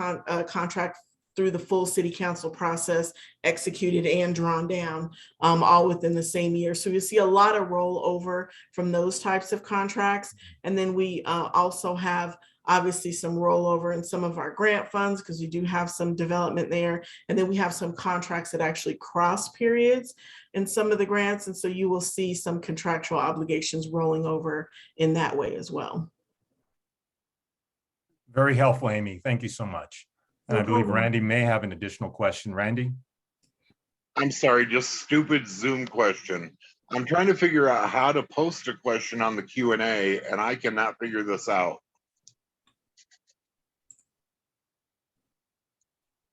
contract through the full city council process, executed and drawn down, all within the same year. So you see a lot of rollover from those types of contracts. And then we also have obviously some rollover in some of our grant funds, because we do have some development there. And then we have some contracts that actually cross periods in some of the grants. And so you will see some contractual obligations rolling over in that way as well. Very helpful, Amy. Thank you so much. And No I believe problem. Randy may have an additional question. Randy? I'm sorry, just stupid Zoom question. I'm trying to figure out how to post a question on the Q&A, and I cannot figure this out.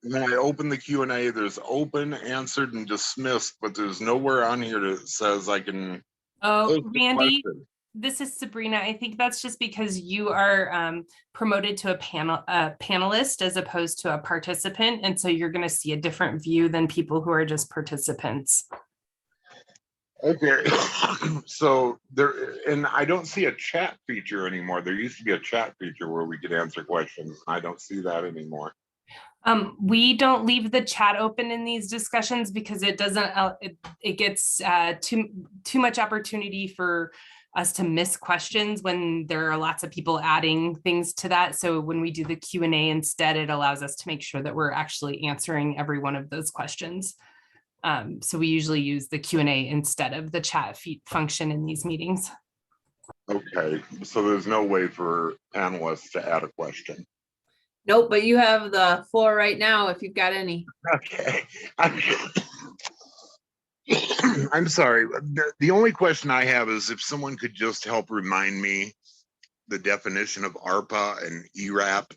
When I open the Q&A, there's open, answered, and dismissed, but there's nowhere on here that says I can Oh, post a Randy, question. this is Sabrina. I think that's just because you are promoted to a panelist as opposed to a participant. And so you're going to see a different view than people who are just participants. Okay, so there, and I don't see a chat feature anymore. There used to be a chat feature where we could answer questions. I don't see that anymore. We don't leave the chat open in these discussions because it doesn't, it gets too much opportunity for us to miss questions when there are lots of people adding things to that. So when we do the Q&A instead, it allows us to make sure that we're actually answering every one of those questions. So we usually use the Q&A instead of the chat function in these meetings. Okay, so there's no way for panelists to add a question. Nope, but you have the floor right now if you've got any. Okay. I'm sorry. The only question I have is if someone could just help remind me the definition of ARPA and ERAP.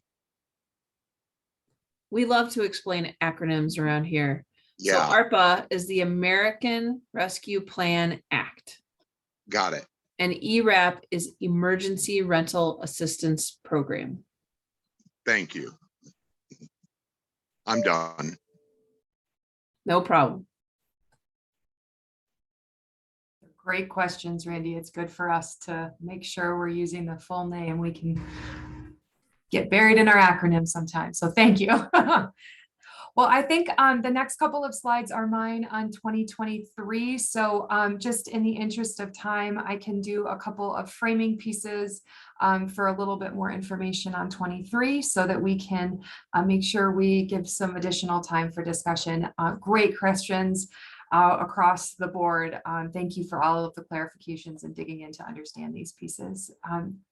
We love to explain acronyms around here. Yeah. So ARPA is the American Rescue Plan Act. Got it. And ERAP is Emergency Rental Assistance Program. Thank you. I'm done. No problem. Great questions, Randy. It's good for us to make sure we're using the full name. We can get buried in our acronyms sometimes. So thank you. Well, I think the next couple of slides are mine on 2023. So just in the interest of time, I can do a couple of framing pieces for a little bit more information on 23 so that we can make sure we give some additional time for discussion. Great questions across the board. Thank you for all of the clarifications and digging in to understand these pieces.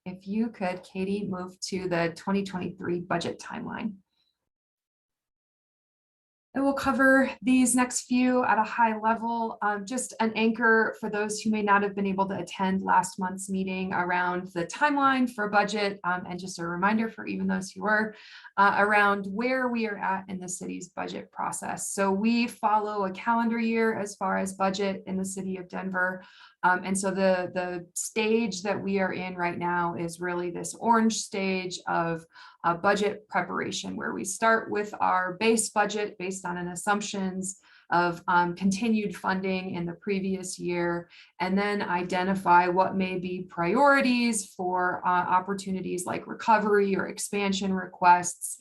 If you could, Katie, move to the 2023 budget timeline. I will cover these next few at a high level, just an anchor for those who may not have been able to attend last month's meeting around the timeline for budget, and just a reminder for even those who were around where we are at in the city's budget process. So we follow a calendar year as far as budget in the city of Denver. And so the stage that we are in right now is really this orange stage of budget preparation, where we start with our base budget based on an assumptions of continued funding in the previous year, and then identify what may be priorities for opportunities like recovery or expansion requests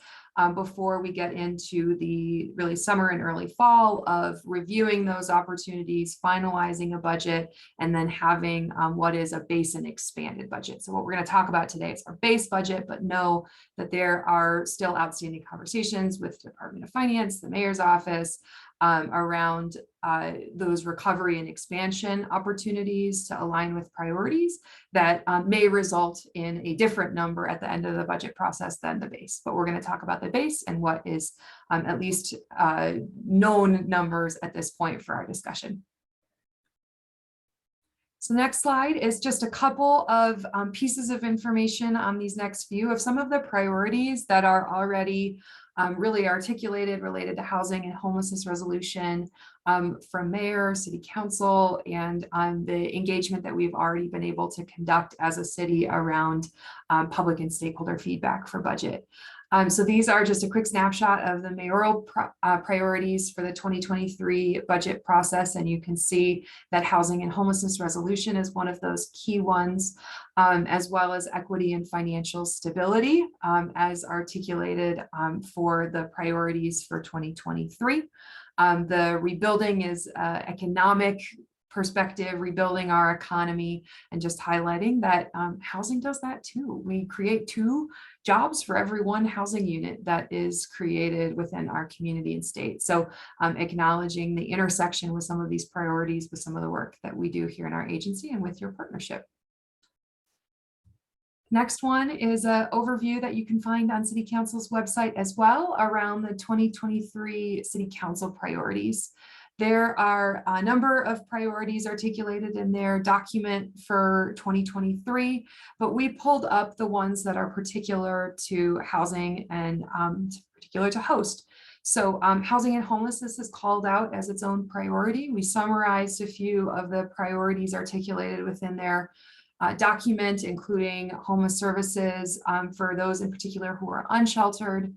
before we get into the really summer and early fall of reviewing those opportunities, finalizing a budget, and then having what is a base and expanded budget. So what we're going to talk about today is our base budget, but know that there are still outstanding conversations with the Department of Finance, the mayor's office, around those recovery and expansion opportunities to align with priorities that may result in a different number at the end of the budget process than the base. But we're going to talk about the base and what is at least known numbers at this point for our discussion. So next slide is just a couple of pieces of information on these next few of some of the priorities that are already really articulated related to housing and homelessness resolution from mayor, city council, and the engagement that we've already been able to conduct as a city around public and stakeholder feedback for budget. So these are just a quick snapshot of the mayoral priorities for the 2023 budget process. And you can see that housing and homelessness resolution is one of those key ones, as well as equity and financial stability as articulated for the priorities for 2023. The rebuilding is economic perspective, rebuilding our economy, and just highlighting that housing does that too. We create 2 jobs for every 1 housing unit that is created within our community and state. So acknowledging the intersection with some of these priorities with some of the work that we do here in our agency and with your partnership. Next one is an overview that you can find on City Council's website as well around the 2023 City Council priorities. There are a number of priorities articulated in their document for 2023, but we pulled up the ones that are particular to housing and particular to host. So housing and homelessness is called out as its own priority. We summarized a few of the priorities articulated within their document, including homeless services for those in particular who are unsheltered,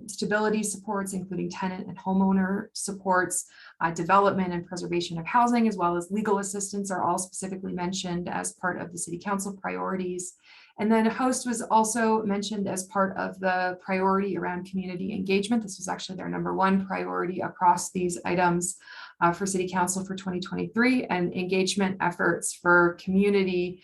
stability supports, including tenant and homeowner supports, development and preservation of housing, as well as legal assistance are all specifically mentioned as part of the City Council priorities. And then host was also mentioned as part of the priority around community engagement. This was actually their #1 priority across these items for City Council for 2023, and engagement efforts for community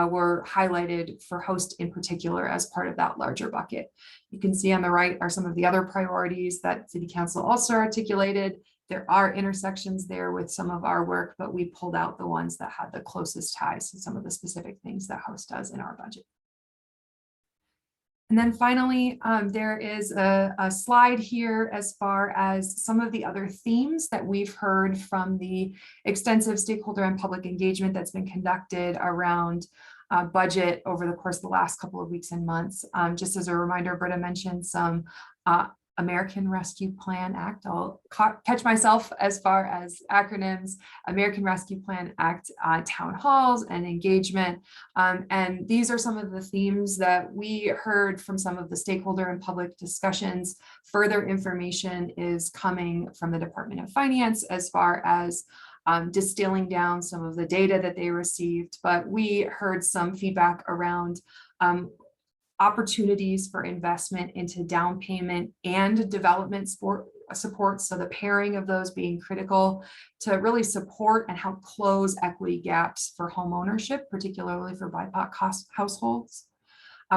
were highlighted for host in particular as part of that larger bucket. You can see on the right are some of the other priorities that City Council also articulated. There are intersections there with some of our work, but we pulled out the ones that had the closest ties to some of the specific things that host does in our budget. And then finally, there is a slide here as far as some of the other themes that we've heard from the extensive stakeholder and public engagement that's been conducted around budget over the course of the last couple of weeks and months. Just as a reminder, Britta mentioned some American Rescue Plan Act. I'll catch myself as far as acronyms. American Rescue Plan Act town halls and engagement. And these are some of the themes that we heard from some of the stakeholder and public discussions. Further information is coming from the Department of Finance as far as distilling down some of the data that they received, but we heard some feedback around opportunities for investment into down payment and development supports, so the pairing of those being critical to really support and help close equity gaps for home ownership, particularly for BIPOC households.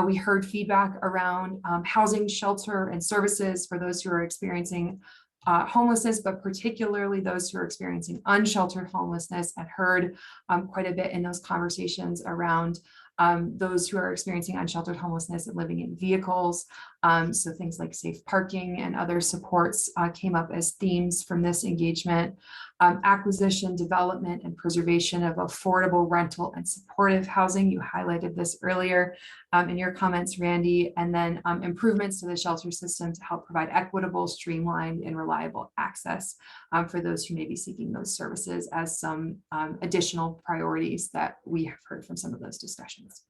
We heard feedback around housing, shelter, and services for those who are experiencing homelessness, but particularly those who are experiencing unsheltered homelessness, and heard quite a bit in those conversations around those who are experiencing unsheltered homelessness and living in vehicles. So things like safe parking and other supports came up as themes from this engagement. Acquisition, development, and preservation of affordable rental and supportive housing. You highlighted this earlier in your comments, Randy, and then improvements to the shelter system to help provide equitable, streamlined, and reliable access for those who may be seeking those services as some additional priorities that we have heard from some of those discussions.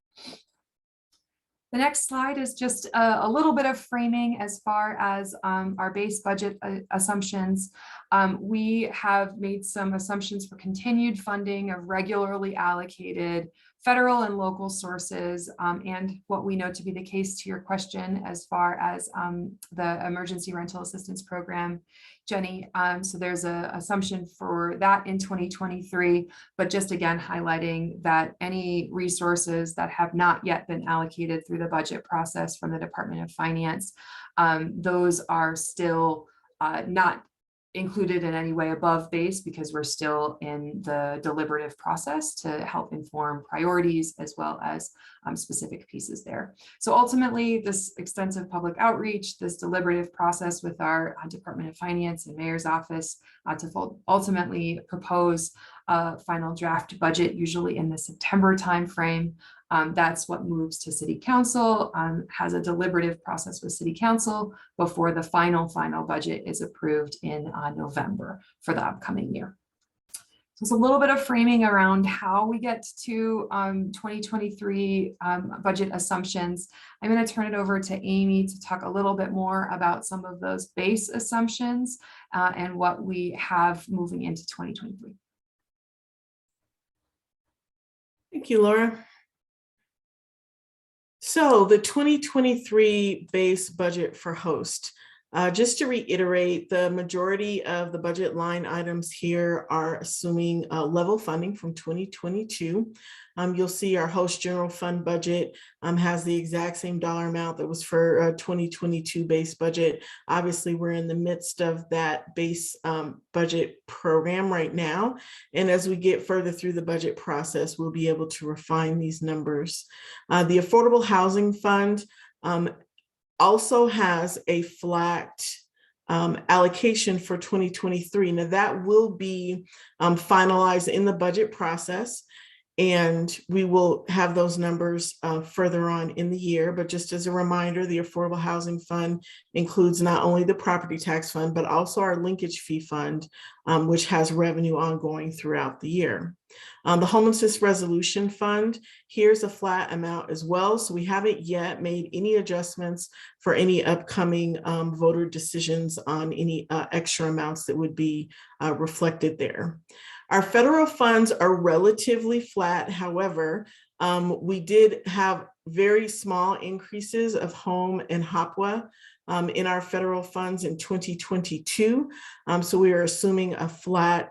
The next slide is just a little bit of framing as far as our base budget assumptions. We have made some assumptions for continued funding of regularly allocated federal and local sources, and what we know to be the case to your question as far as the emergency rental assistance program, Jenny. So there's an assumption for that in 2023, but just again highlighting that any resources that have not yet been allocated through the budget process from the Department of Finance, those are still not included in any way above base, because we're still in the deliberative process to help inform priorities as well as specific pieces there. So ultimately, this extensive public outreach, this deliberative process with our Department of Finance and Mayor's Office to ultimately propose a final draft budget, usually in the September timeframe. That's what moves to City Council, has a deliberative process with City Council before the final budget is approved in November for the upcoming year. So it's a little bit of framing around how we get to 2023 budget assumptions. I'm going to turn it over to Amy to talk a little bit more about some of those base assumptions and what we have moving into 2023. Thank you, Laura. So the 2023 base budget for host, just to reiterate, the majority of the budget line items here are assuming level funding from 2022. You'll see our host general fund budget has the exact same dollar amount that was for 2022 base budget. Obviously, we're in the midst of that base budget program right now. And as we get further through the budget process, we'll be able to refine these numbers. The Affordable Housing Fund also has a flat allocation for 2023. Now that will be finalized in the budget process, and we will have those numbers further on in the year. But just as a reminder, the Affordable Housing Fund includes not only the property tax fund, but also our linkage fee fund, which has revenue ongoing throughout the year. The Homelessness Resolution Fund, here's a flat amount as well. So we haven't yet made any adjustments for any upcoming voter decisions on any extra amounts that would be reflected there. Our federal funds are relatively flat. However, we did have very small increases of home and HOPWA in our federal funds in 2022. So we are assuming a flat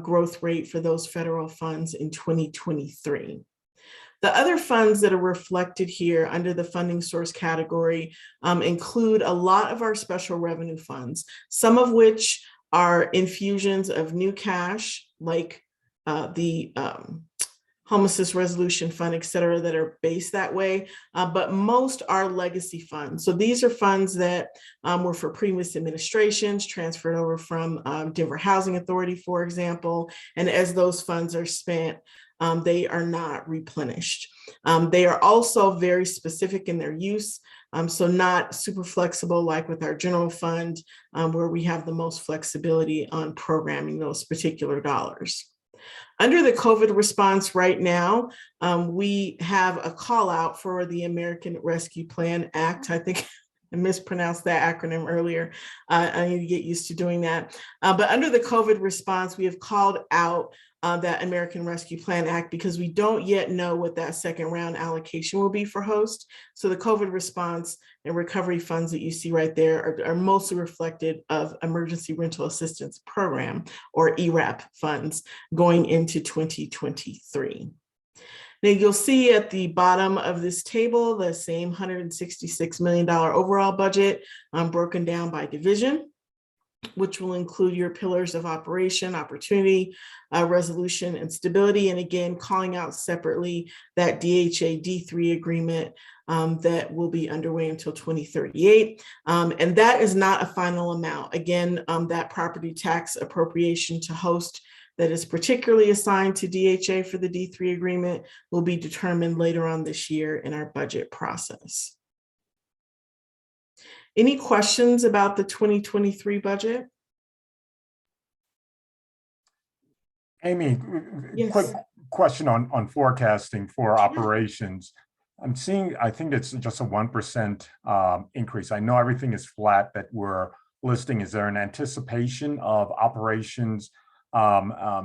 growth rate for those federal funds in 2023. The other funds that are reflected here under the funding source category include a lot of our special revenue funds, some of which are infusions of new cash, like the Homelessness Resolution Fund, et cetera, that are based that way, but most are legacy funds. So these are funds that were for previous administrations, transferred over from Denver Housing Authority, for example, and as those funds are spent, they are not replenished. They are also very specific in their use, so not super flexible like with our general fund, where we have the most flexibility on programming those particular dollars. Under the COVID response right now, we have a call out for the American Rescue Plan Act. I think I mispronounced that acronym earlier. I need to get used to doing that. But under the COVID response, we have called out that American Rescue Plan Act, because we don't yet know what that second round allocation will be for host. So the COVID response and recovery funds that you see right there are mostly reflected of Emergency Rental Assistance Program, or ERAP funds, going into 2023. Now you'll see at the bottom of this table, the same $166 million overall budget broken down by division, which will include your pillars of operation, opportunity, resolution, and stability. And again, calling out separately that DHA D3 agreement that will be underway until 2038. And that is not a final amount. Again, that property tax appropriation to host that is particularly assigned to DHA for the D3 agreement will be determined later on this year in our budget process. Any questions about the 2023 budget? Amy, Yes. quick question on forecasting for operations. I'm seeing, I think it's just a 1% increase. I know everything is flat that we're listing. Is there an anticipation of operations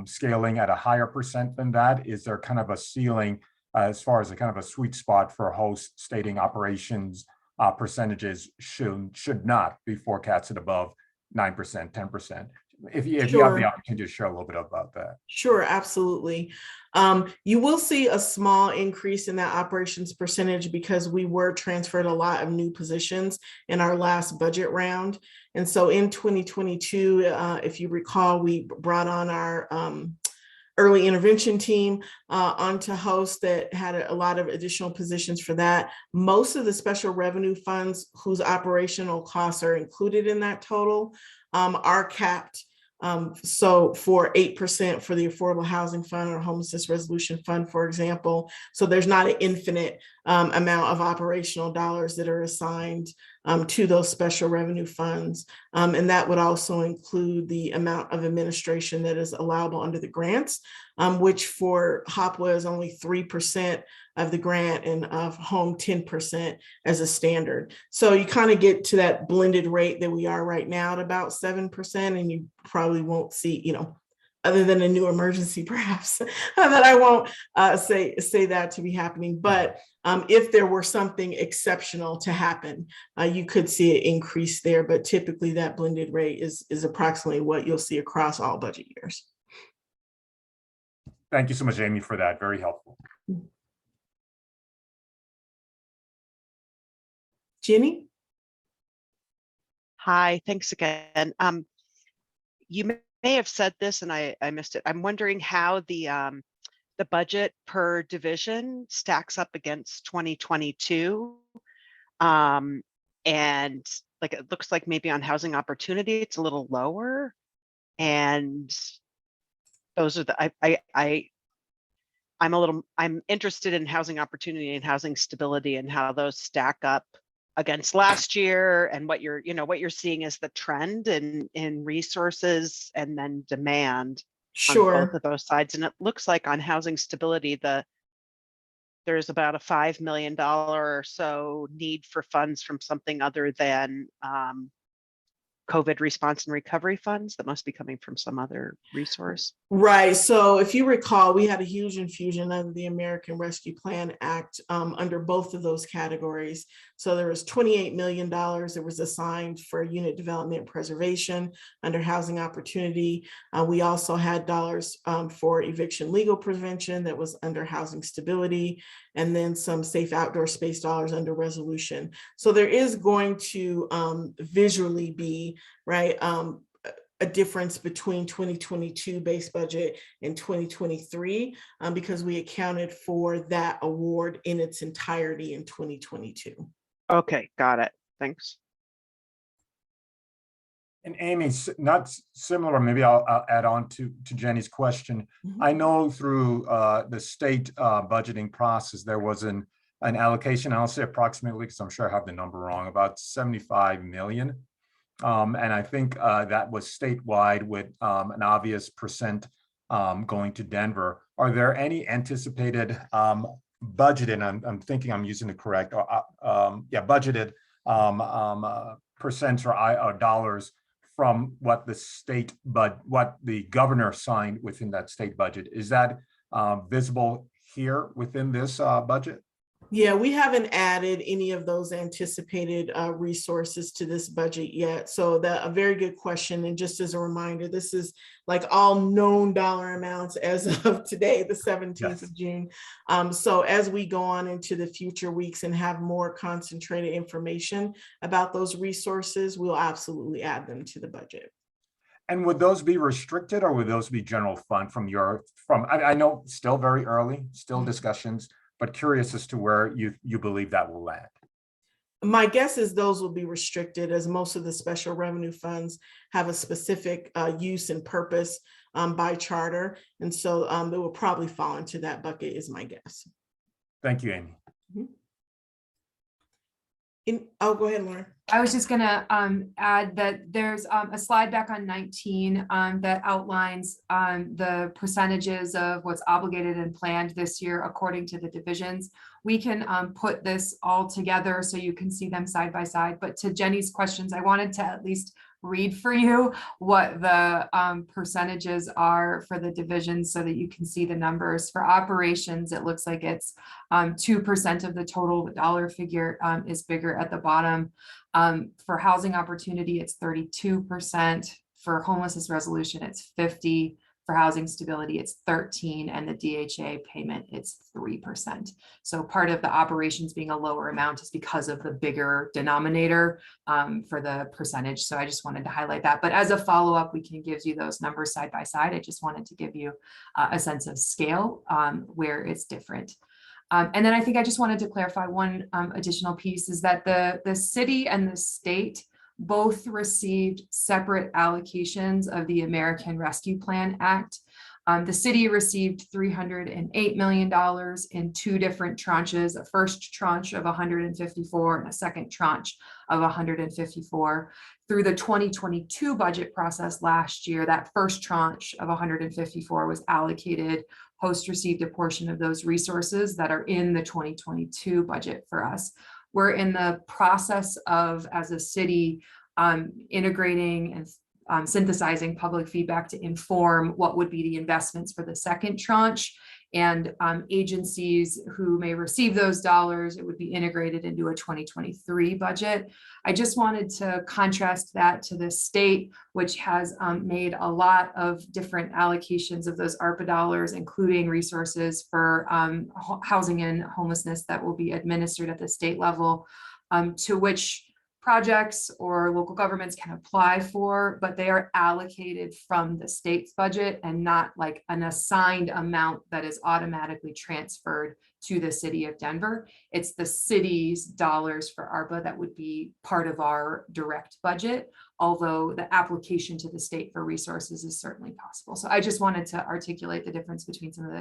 scaling at a higher percent than that? Is there kind of a ceiling as far as a kind of a sweet spot for host stating operations percentages should not be forecasted above 9%, 10%? If you have the opportunity to share a little bit about that. Sure, absolutely. You will see a small increase in that operations percentage because we were transferred a lot of new positions in our last budget round. And so in 2022, if you recall, we brought on our early intervention team onto host that had a lot of additional positions for that. Most of the special revenue funds whose operational costs are included in that total are capped. So for 8% for the Affordable Housing Fund or Homelessness Resolution Fund, for example. So there's not an infinite amount of operational dollars that are assigned to those special revenue funds. And that would also include the amount of administration that is allowable under the grants, which for HOPWA is only 3% of the grant and of home 10% as a standard. So you kind of get to that blended rate that we are right now at about 7%, and you probably won't see, you know, other than a new emergency perhaps, that I won't say that to be happening. But if there were something exceptional to happen, you could see an increase there, but typically that blended rate is approximately what you'll see across all budget years. Thank you so much, Amy, for that. Very helpful. Jenny? Hi, thanks again. You may have said this and I missed it. I'm wondering how the budget per division stacks up against 2022. And like it looks like maybe on housing opportunity, it's a little lower. And those are the I'm interested in housing opportunity and housing stability and how those stack up against last year, and what you're seeing as the trend in resources and then demand on both of those sides. And it looks like on housing stability, there's about a $5 million or so need for funds from something other than COVID response and recovery funds that must be coming from some other resource. Right. So if you recall, we had a huge infusion of the American Rescue Plan Act under both of those categories. So there was $28 million that was assigned for unit development and preservation under housing opportunity. We also had dollars for eviction legal prevention that was under housing stability, and then some safe outdoor space dollars under resolution. So there is going to visually be, right, a difference between 2022 base budget and 2023 because we accounted for that award in its entirety in 2022. Okay, got it. Thanks. And Amy, not similar, maybe I'll add on to Jenny's question. Mm-hmm. I know through the state budgeting process, there was an allocation, I'll say approximately, because I'm sure I have the number wrong, about 75 million. And I think that was statewide with an obvious percent going to Denver. Are there any anticipated budgeted, I'm thinking I'm using the correct, budgeted percents or dollars from what the state, but what the governor signed within that state budget. Is that visible here within this budget? Yeah, we haven't added any of those anticipated resources to this budget yet. So that a very good question. And just as a reminder, this is like all known dollar amounts as of today, the 17th of June. So as we go on into the future weeks and have more concentrated information about those resources, we'll absolutely add them to the budget. And would those be restricted, or would those be general fund I know still very early, still discussions, but curious as to where you believe that will land. My guess is those will be restricted, as most of the special revenue funds have a specific use and purpose by charter. And so they will probably fall into that bucket is my guess. Thank you, Amy. Oh, go ahead, Lauren. I was just gonna add that there's a slide back on 19 that outlines the percentages of what's obligated and planned this year according to the divisions. We can put this all together so you can see them side by side. But to Jenny's questions, I wanted to at least read for you what the percentages are for the divisions so that you can see the numbers. For operations, it looks like it's 2% of the total. The dollar figure is bigger at the bottom. For housing opportunity, it's 32%. For homelessness resolution, it's 50%. For housing stability, it's 13%, and the DHA payment, it's 3%. So part of the operations being a lower amount is because of the bigger denominator for the percentage. So I just wanted to highlight that. But as a follow-up, we can give you those numbers side by side. I just wanted to give you a sense of scale where it's different. And then I think I just wanted to clarify one additional piece is that the city and the state both received separate allocations of the American Rescue Plan Act. The city received $308 million in two different tranches, a first tranche of 154 and a second tranche of 154. Through the 2022 budget process last year, that first tranche of 154 was allocated. Host received a portion of those resources that are in the 2022 budget for us. We're in the process of, as a city, integrating and synthesizing public feedback to inform what would be the investments for the second tranche. And agencies who may receive those dollars, it would be integrated into a 2023 budget. I just wanted to contrast that to the state, which has made a lot of different allocations of those ARPA dollars, including resources for housing and homelessness that will be administered at the state level, to which projects or local governments can apply for, but they are allocated from the state's budget and not like an assigned amount that is automatically transferred to the city of Denver. It's the city's dollars for ARPA that would be part of our direct budget, although the application to the state for resources is certainly possible. So I just wanted to articulate the difference between some of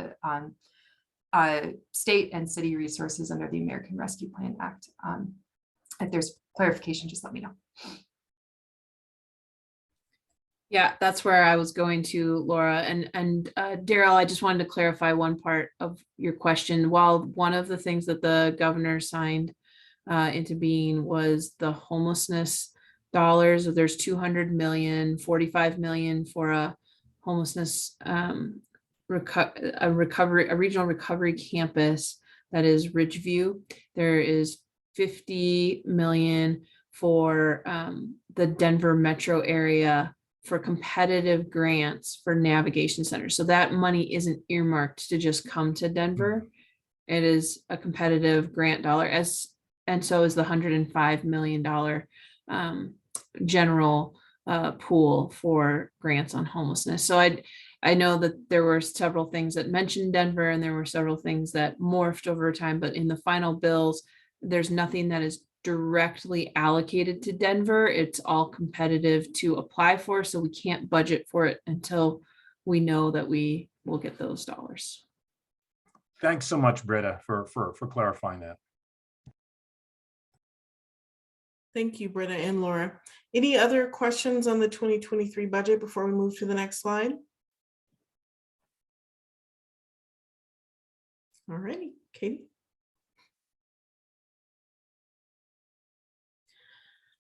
the state and city resources under the American Rescue Plan Act. If there's clarification, just let me know. Yeah, that's where I was going to, Laura. And Daryl, I just wanted to clarify one part of your question. While one of the things that the governor signed into being was the homelessness dollars, there's 200 million, 45 million for a homelessness a regional recovery campus that is Ridgeview. There is 50 million for the Denver metro area for competitive grants for navigation centers. So that money isn't earmarked to just come to Denver. It is a competitive grant dollar, and so is the $105 million general pool for grants on homelessness. So I know that there were several things that mentioned Denver, and there were several things that morphed over time, but in the final bills, there's nothing that is directly allocated to Denver. It's all competitive to apply for, so we can't budget for it until we know that we will get those dollars. Thanks so much, Britta, for clarifying that. Thank you, Britta and Laura. Any other questions on the 2023 budget before we move to the next slide? All righty, Katie.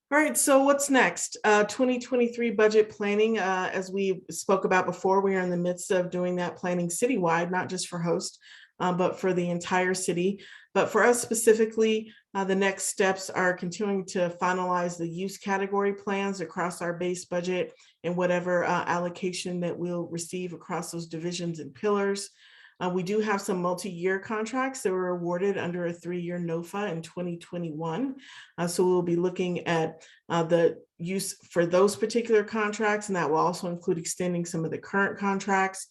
All right, so what's next? 2023 budget planning. As we spoke about before, we are in the midst of doing that planning citywide, not just for Host, but for the entire city. But for us specifically, the next steps are continuing to finalize the use category plans across our base budget and whatever allocation that we'll receive across those divisions and pillars. We do have some multi-year contracts that were awarded under a 3-year NOFA in 2021. So we'll be looking at the use for those particular contracts, and that will also include extending some of the current contracts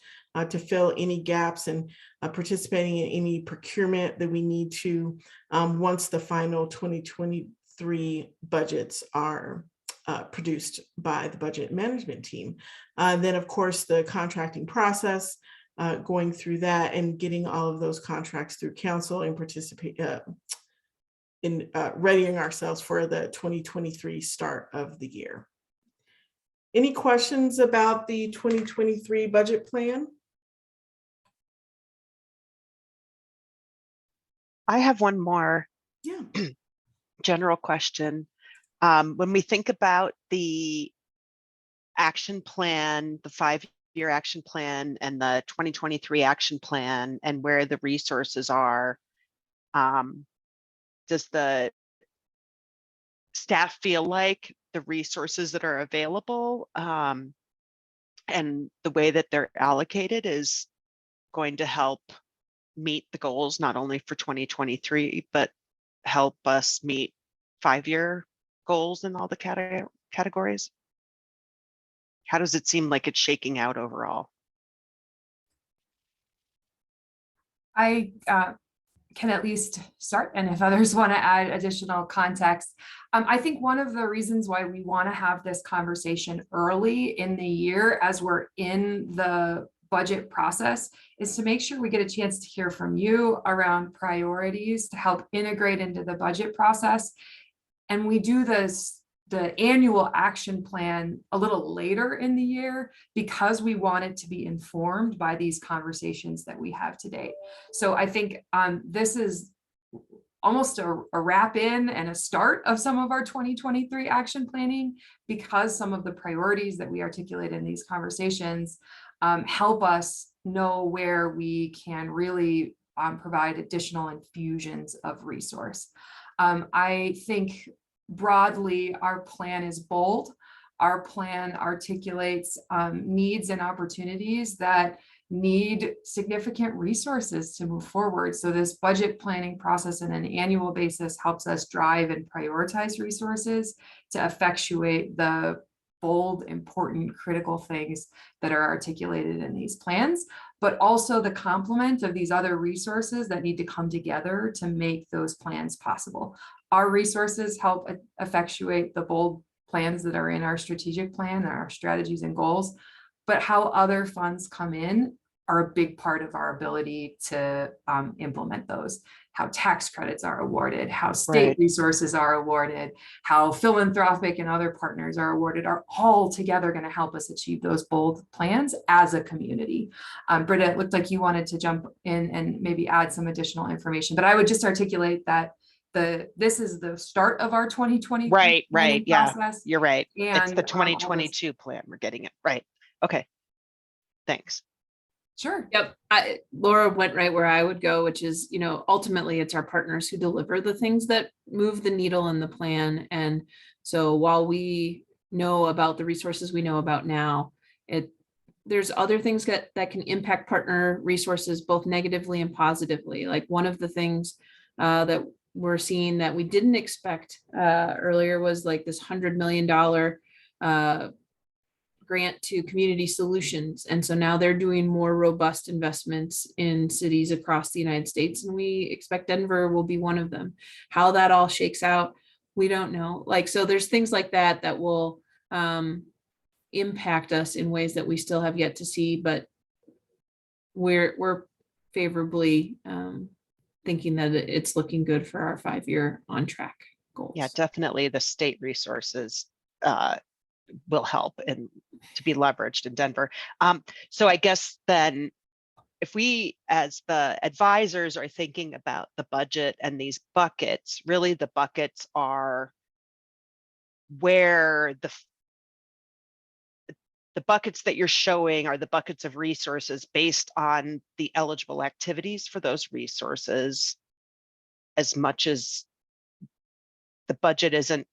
to fill any gaps and participating in any procurement that we need to once the final 2023 budgets are produced by the budget management team. Then, of course, the contracting process, going through that and getting all of those contracts through council and participate in readying ourselves for the 2023 start of the year. Any questions about the 2023 budget plan? I have one more Yeah. general question. When we think about the action plan, the 5-year action plan and the 2023 action plan and where the resources are, does the staff feel like the resources that are available and the way that they're allocated is going to help meet the goals, not only for 2023, but help us meet 5-year goals in all the categories? How does it seem like it's shaking out overall? I can at least start, and if others want to add additional context. I think one of the reasons why we want to have this conversation early in the year as we're in the budget process is to make sure we get a chance to hear from you around priorities to help integrate into the budget process. And we do the annual action plan a little later in the year because we want it to be informed by these conversations that we have today. So I think this is almost a wrap in and a start of some of our 2023 action planning, because some of the priorities that we articulate in these conversations help us know where we can really provide additional infusions of resource. I think broadly, our plan is bold. Our plan articulates needs and opportunities that need significant resources to move forward. So this budget planning process on an annual basis helps us drive and prioritize resources to effectuate the bold, important, critical things that are articulated in these plans, but also the complement of these other resources that need to come together to make those plans possible. Our resources help effectuate the bold plans that are in our strategic plan, our strategies and goals, but how other funds come in are a big part of our ability to implement those. How tax credits are awarded, how state resources are awarded, how philanthropic and other partners are awarded are all together going to help us achieve those bold plans as a community. Britta, it looked like you wanted to jump in and maybe add some additional information, but I would just articulate that this is the start of our 2020 right yeah process, you're right, and it's the 2022 plan, we're getting it right. Okay, thanks. Sure. Yep. Laura went right where I would go, which is, ultimately it's our partners who deliver the things that move the needle in the plan. And so while we know about the resources we know about now, there's other things that can impact partner resources, both negatively and positively. Like one of the things that we're seeing that we didn't expect earlier was like this $100 million grant to community solutions. And so now they're doing more robust investments in cities across the United States. And we expect Denver will be one of them. How that all shakes out, we don't know. So there's things like that that will impact us in ways that we still have yet to see, but we're favorably thinking that it's looking good for our 5-year on track goals. Yeah, definitely the state resources will help and to be leveraged in Denver. So I guess then if we as the advisors are thinking about the budget and these buckets, really the buckets are where the buckets that you're showing are the buckets of resources based on the eligible activities for those resources, as much as the budget isn't,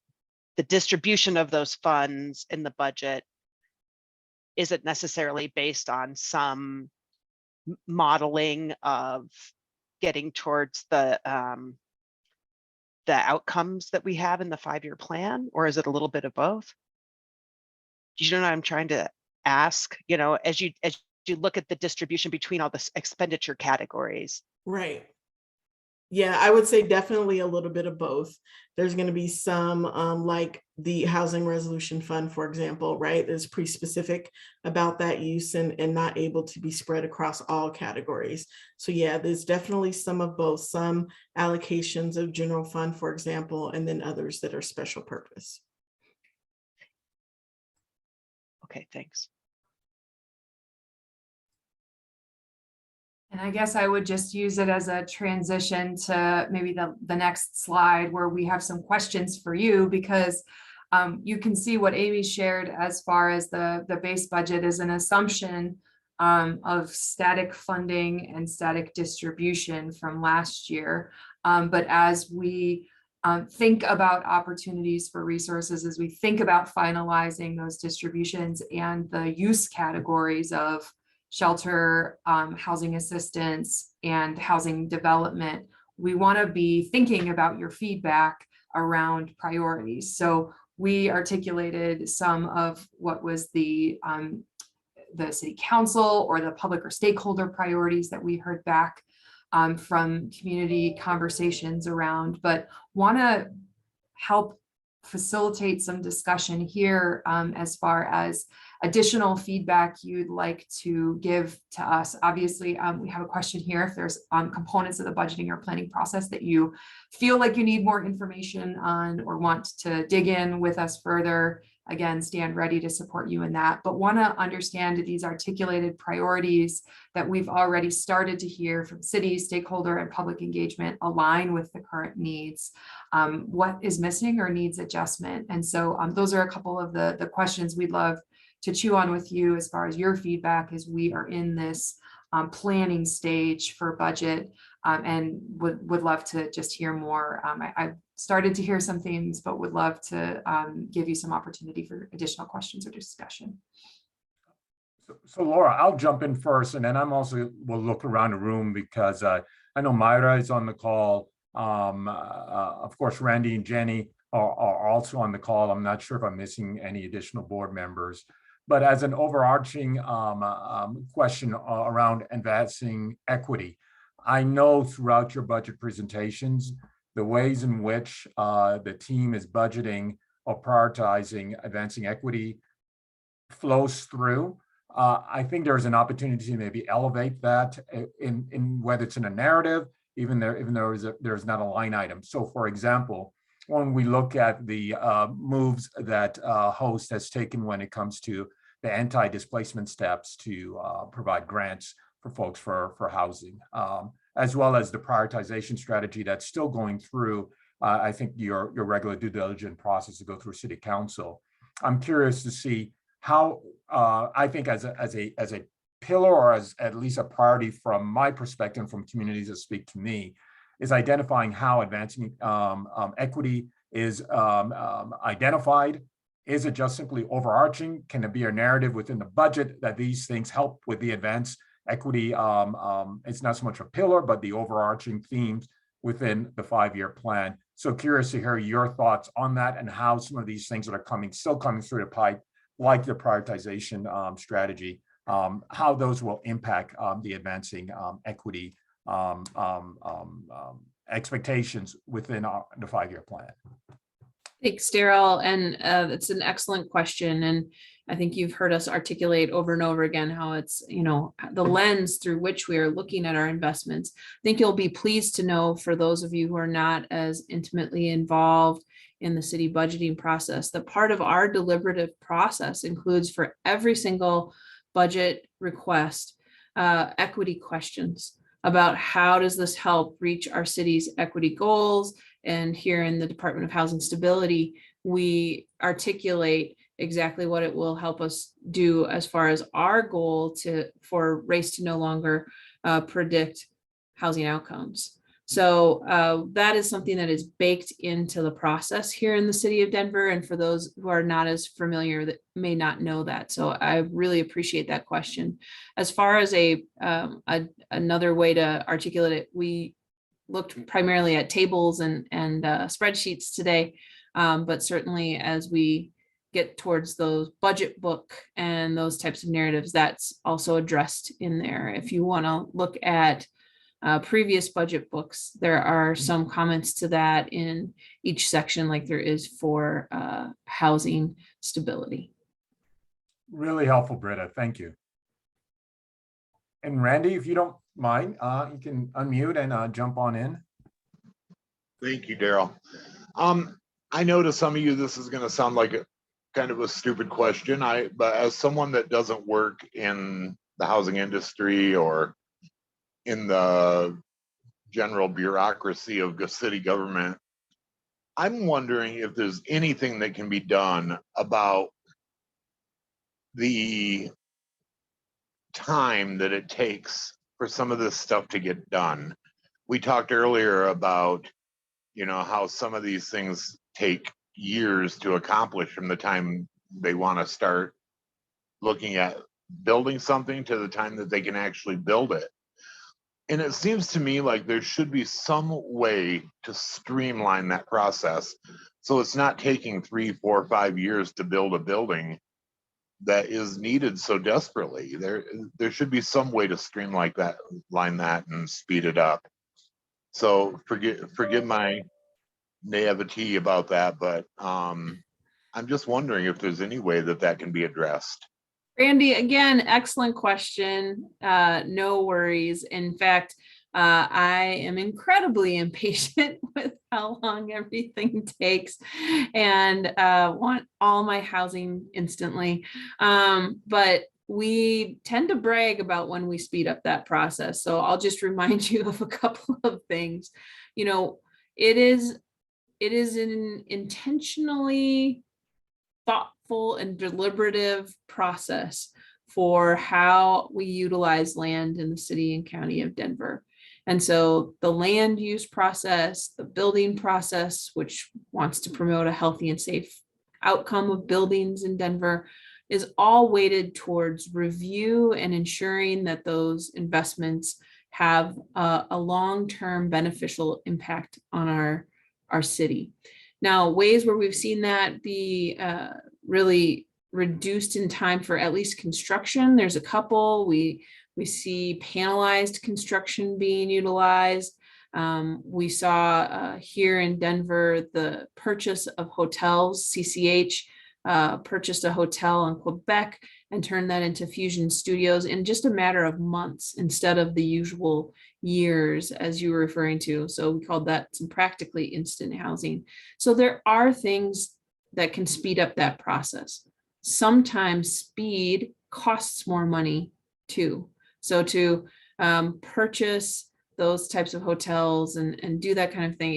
the distribution of those funds in the budget isn't necessarily based on some modeling of getting towards the outcomes that we have in the 5-year plan, or is it a little bit of both? Do you know what I'm trying to ask? You know, as you look at the distribution between all the expenditure categories. Right. Yeah, I would say definitely a little bit of both. There's going to be some like the Housing Resolution Fund, for example, right? That's pretty specific about that use and not able to be spread across all categories. So yeah, there's definitely some of both, some allocations of general fund, for example, and then others that are special purpose. Okay, thanks. And I guess I would just use it as a transition to maybe the next slide where we have some questions for you, because you can see what Amy shared as far as the base budget is an assumption of static funding and static distribution from last year. But as we think about opportunities for resources, as we think about finalizing those distributions and the use categories of shelter, housing assistance, and housing development, we want to be thinking about your feedback around priorities. So we articulated some of what was the city council or the public or stakeholder priorities that we heard back from community conversations around, but want to help facilitate some discussion here as far as additional feedback you'd like to give to us. Obviously, we have a question here if there's components of the budgeting or planning process that you feel like you need more information on or want to dig in with us further. Again, stand ready to support you in that, but want to understand these articulated priorities that we've already started to hear from city, stakeholder, and public engagement align with the current needs. What is missing or needs adjustment? And so those are a couple of the questions we'd love to chew on with you as far as your feedback as we are in this planning stage for budget, and would love to just hear more. I've started to hear some things, but would love to give you some opportunity for additional questions or discussion. So Laura, I'll jump in first, and then I'm also will look around the room because I know Myra is on the call. Of course, Randy and Jenny are also on the call. I'm not sure if I'm missing any additional board members. But as an overarching question around advancing equity, I know throughout your budget presentations, the ways in which the team is budgeting or prioritizing advancing equity flows through. I think there's an opportunity to maybe elevate that in whether it's in a narrative, even though there's not a line item. So for example, when we look at the moves that Host has taken when it comes to the anti-displacement steps to provide grants for folks for housing, as well as the prioritization strategy that's still going through, I think, your regular due diligence process to go through City Council. I'm curious to see how, I think as a pillar or as at least a priority from my perspective, from communities that speak to me, is identifying how advancing equity is identified. Is it just simply overarching? Can it be a narrative within the budget that these things help with the advanced equity? It's not so much a pillar, but the overarching themes within the 5-year plan. So curious to hear your thoughts on that and how some of these things that are still coming through the pipe, like the prioritization strategy, how those will impact the advancing equity expectations within the 5-year plan. Thanks, Daryl. And it's an excellent question. And I think you've heard us articulate over and over again how it's, the lens through which we are looking at our investments. I think you'll be pleased to know, for those of you who are not as intimately involved in the city budgeting process, that part of our deliberative process includes, for every single budget request, equity questions about how does this help reach our city's equity goals And here in the Department of Housing Stability, we articulate exactly what it will help us do as far as our goal for race to no longer predict housing outcomes. So that is something that is baked into the process here in the city of Denver. And for those who are not as familiar that may not know that. So I really appreciate that question. As far as another way to articulate it, we looked primarily at tables and spreadsheets today. But certainly as we get towards those budget book and those types of narratives, that's also addressed in there. If you want to look at previous budget books, there are some comments to that in each section, like there is for housing stability. Really helpful, Britta. Thank you. And Randy, if you don't mind, you can unmute and jump on in. Thank you, Daryl. I know to some of you, this is going to sound like a kind of a stupid question. But as someone that doesn't work in the housing industry or in the general bureaucracy of the city government, I'm wondering if there's anything that can be done about the time that it takes for some of this stuff to get done. We talked earlier about, how some of these things take years to accomplish from the time they want to start looking at building something to the time that they can actually build it. And it seems to me like there should be some way to streamline that process so it's not taking 3, 4, 5 years to build a building that is needed so desperately. There should be some way to streamline that and speed it up. So forgive my naivety about that, but I'm just wondering if there's any way that can be addressed. Randy, again, excellent question. No worries. In fact, I am incredibly impatient with how long everything takes and want all my housing instantly. But we tend to brag about when we speed up that process. So I'll just remind you of a couple of things. It is an intentionally thoughtful and deliberative process for how we utilize land in the city and county of Denver. And so the land use process, the building process, which wants to promote a healthy and safe outcome of buildings in Denver, is all weighted towards review and ensuring that those investments have a long-term beneficial impact on our city. Now, ways where we've seen that be really reduced in time for at least construction, there's a couple. We see panelized construction being utilized. We saw here in Denver the purchase of hotels. CCH purchased a hotel in Quebec and turned that into Fusion Studios in just a matter of months instead of the usual years, as you were referring to. So we called that some practically instant housing. So there are things that can speed up that process. Sometimes speed costs more money too. So to purchase those types of hotels and do that kind of thing,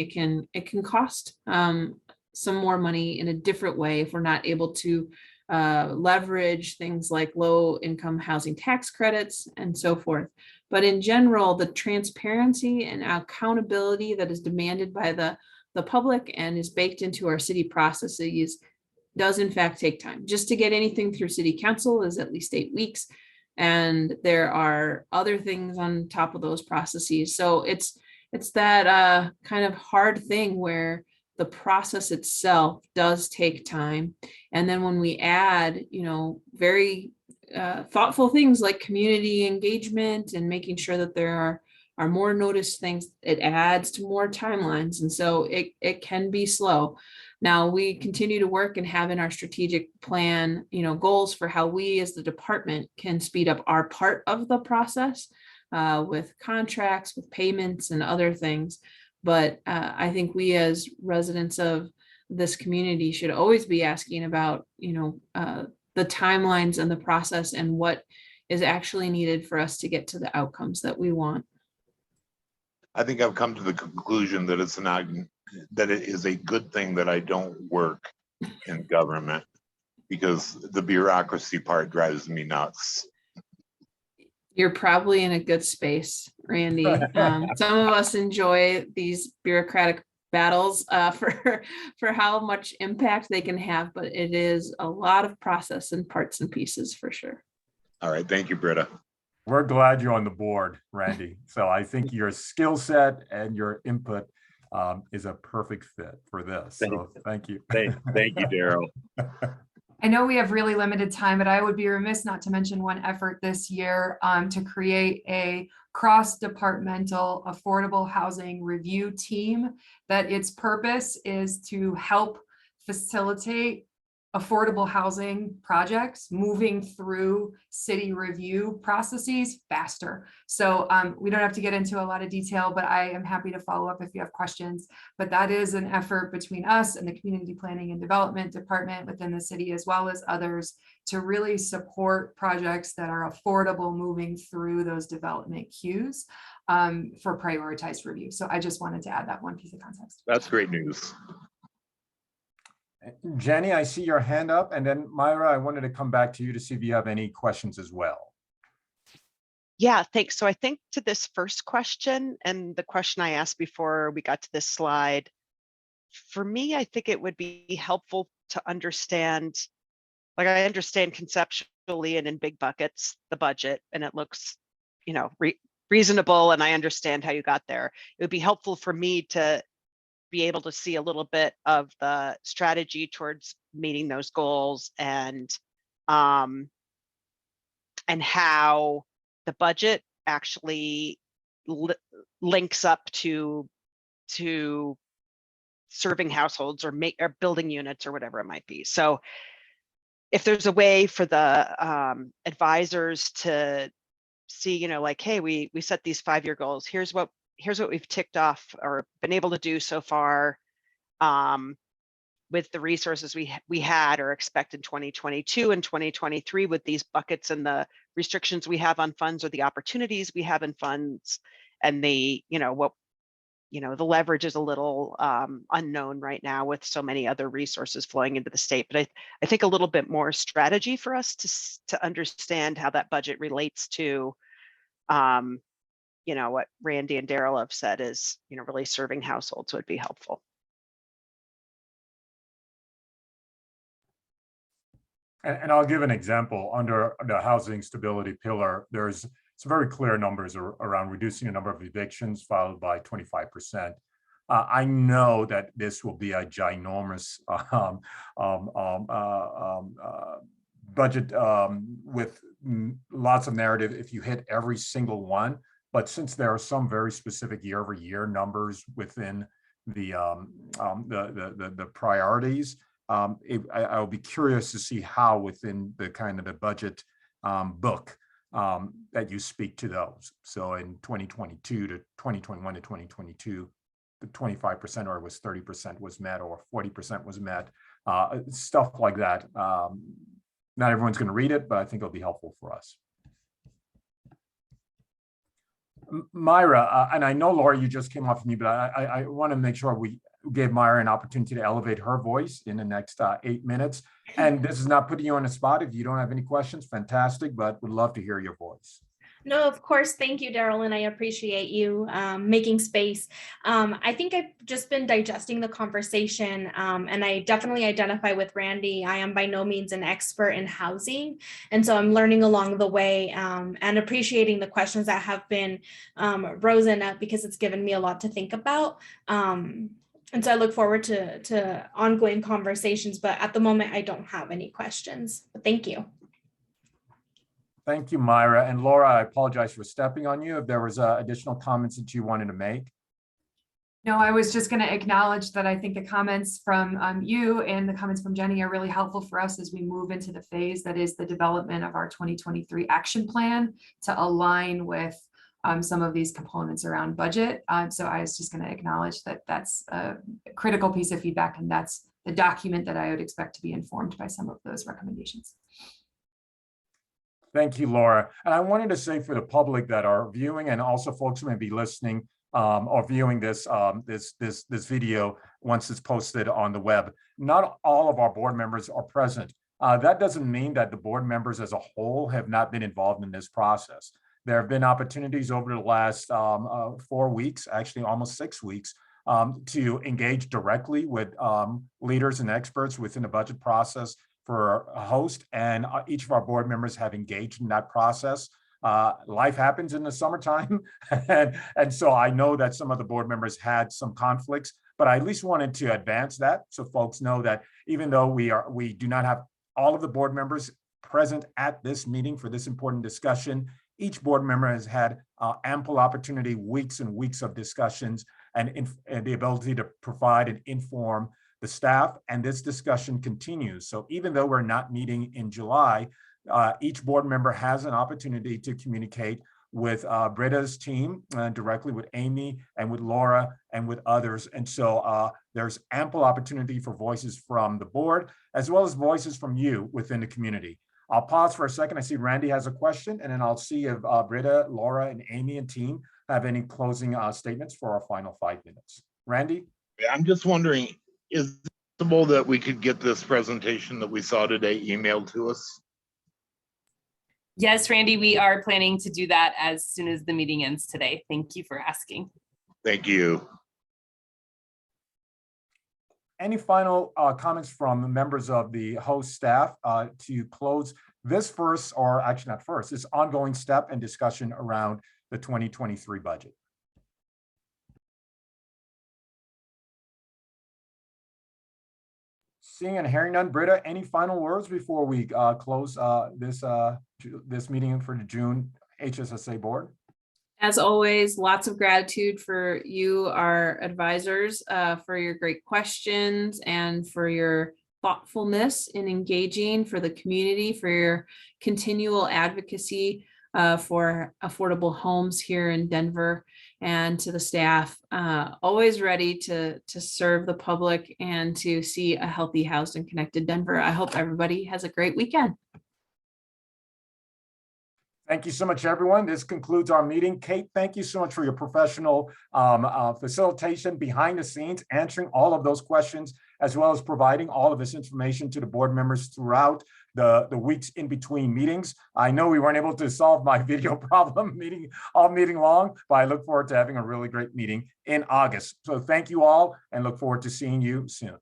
it can cost some more money in a different way if we're not able to leverage things like low income housing tax credits and so forth. But in general, the transparency and accountability that is demanded by the public and is baked into our city processes does in fact take time. Just to get anything through city council is at least 8 weeks. And there are other things on top of those processes. So it's that kind of hard thing where the process itself does take time. And then when we add, very thoughtful things like community engagement and making sure that there are more noticed things, it adds to more timelines. And so it can be slow. Now we continue to work and have in our strategic plan, goals for how we as the department can speed up our part of the process with contracts, with payments and other things. But I think we as residents of this community should always be asking about, the timelines and the process and what is actually needed for us to get to the outcomes that we want. I think I've come to the conclusion that that it is a good thing that I don't work in government, because the bureaucracy part drives me nuts. You're probably in a good space, Randy. Some of us enjoy these bureaucratic battles for how much impact they can have, but it is a lot of process and parts and pieces for sure. All right, thank you, Britta. We're glad you're on the board, Randy. So I think your skill set and your input is a perfect fit for this. So thank you. Thank you, Daryl. I know we have really limited time, but I would be remiss not to mention one effort this year to create a cross-departmental affordable housing review team that its purpose is to help facilitate affordable housing projects moving through city review processes faster. So we don't have to get into a lot of detail, but I am happy to follow up if you have questions. But that is an effort between us and the Community Planning and Development Department within the city, as well as others, to really support projects that are affordable moving through those development queues for prioritized review. So I just wanted to add that one piece of context. That's great news. Jenny, I see your hand up, and then Myra, I wanted to come back to you to see if you have any questions as well. Yeah, thanks. So I think to this first question and the question I asked before we got to this slide, for me, I think it would be helpful to understand, like I understand conceptually and in big buckets, the budget, and it looks, you know, reasonable, and I understand how you got there. It would be helpful for me to be able to see a little bit of the strategy towards meeting those goals, and how the budget actually links up to serving households or building units or whatever it might be. So if there's a way for the advisors to see, you know, like, hey, we set these 5-year goals, here's what we've ticked off or been able to do so far with the resources we had or expect in 2022 and 2023, with these buckets and the restrictions we have on funds or the opportunities we have in funds, and the, you know, what, you know, the leverage is a little unknown right now with so many other resources flowing into the state. But I think a little bit more strategy for us to understand how that budget relates to you know, what Randy and Daryl have said is, you know, really serving households would be helpful. And I'll give an example. Under the housing stability pillar, there's some very clear numbers around reducing the number of evictions followed by 25%. I know that this will be a ginormous budget with lots of narrative if you hit every single one. But since there are some very specific year-over-year numbers within the priorities, I'll be curious to see how within the kind of the budget book that you speak to those. So in 2022 to 2021 to 2022, the 25% or it was 30% was met, or 40% was met, stuff like that. Not everyone's going to read it, but I think it'll be helpful for us. Myra, and I know, Laura, you just came off me, but I want to make sure we gave Myra an opportunity to elevate her voice in the next 8 minutes. And this is not putting you on the spot. If you don't have any questions, fantastic, but would love to hear your voice. No, of course. Thank you, Daryl, and I appreciate you making space. I think I've just been digesting the conversation, and I definitely identify with Randy. I am by no means an expert in housing, and so I'm learning along the way and appreciating the questions that have been risen up, because it's given me a lot to think about. And so I look forward to ongoing conversations, but at the moment, I don't have any questions. But thank you. Thank you, Myra. And Laura, I apologize for stepping on you. If there was additional comments that you wanted to make. No, I was just going to acknowledge that I think the comments from you and the comments from Jenny are really helpful for us as we move into the phase that is the development of our 2023 action plan to align with some of these components around budget. So I was just going to acknowledge that that's a critical piece of feedback, and that's the document that I would expect to be informed by some of those recommendations. Thank you, Laura. And I wanted to say for the public that are viewing and also folks who may be listening, or viewing this this video once it's posted on the web. Not all of our board members are present. That doesn't mean that the board members as a whole have not been involved in this process. There have been opportunities over the last 4 weeks, actually almost 6 weeks, to engage directly with leaders and experts within the budget process for a host, and each of our board members have engaged in that process. Life happens in the summertime, and so I know that some of the board members had some conflicts, but I at least wanted to advance that so folks know that even though we do not have all of the board members present at this meeting for this important discussion, each board member has had ample opportunity, weeks and weeks of discussions, and the ability to provide and inform the staff, and this discussion continues. So even though we're not meeting in July, each board member has an opportunity to communicate with Britta's team, directly with Amy and with Laura and with others. And so there's ample opportunity for voices from the board, as well as voices from you within the community. I'll pause for a second. I see Randy has a question, and then I'll see if Britta, Laura, and Amy and team have any closing statements for our final 5 minutes. Randy? Yeah, I'm just wondering, is it possible that we could get this presentation that we saw today emailed to us? Yes, Randy, we are planning to do that as soon as the meeting ends today. Thank you for asking. Thank you. Any final comments from the members of the host staff to close this first, or actually not first, this ongoing step and discussion around the 2023 budget? Seeing and hearing none, Britta, any final words before we close this meeting for the June HSSA board? As always, lots of gratitude for you, our advisors, for your great questions and for your thoughtfulness in engaging, for the community, for your continual advocacy for affordable homes here in Denver, and to the staff, always ready to serve the public and to see a healthy, housed, and connected Denver. I hope everybody has a great weekend. Thank you so much, everyone. This concludes our meeting. Kate, thank you so much for your professional facilitation behind the scenes, answering all of those questions, as well as providing all of this information to the board members throughout the weeks in between meetings. I know we weren't able to solve my video problem all meeting long, but I look forward to having a really great meeting in August. So thank you all, and look forward to seeing you soon.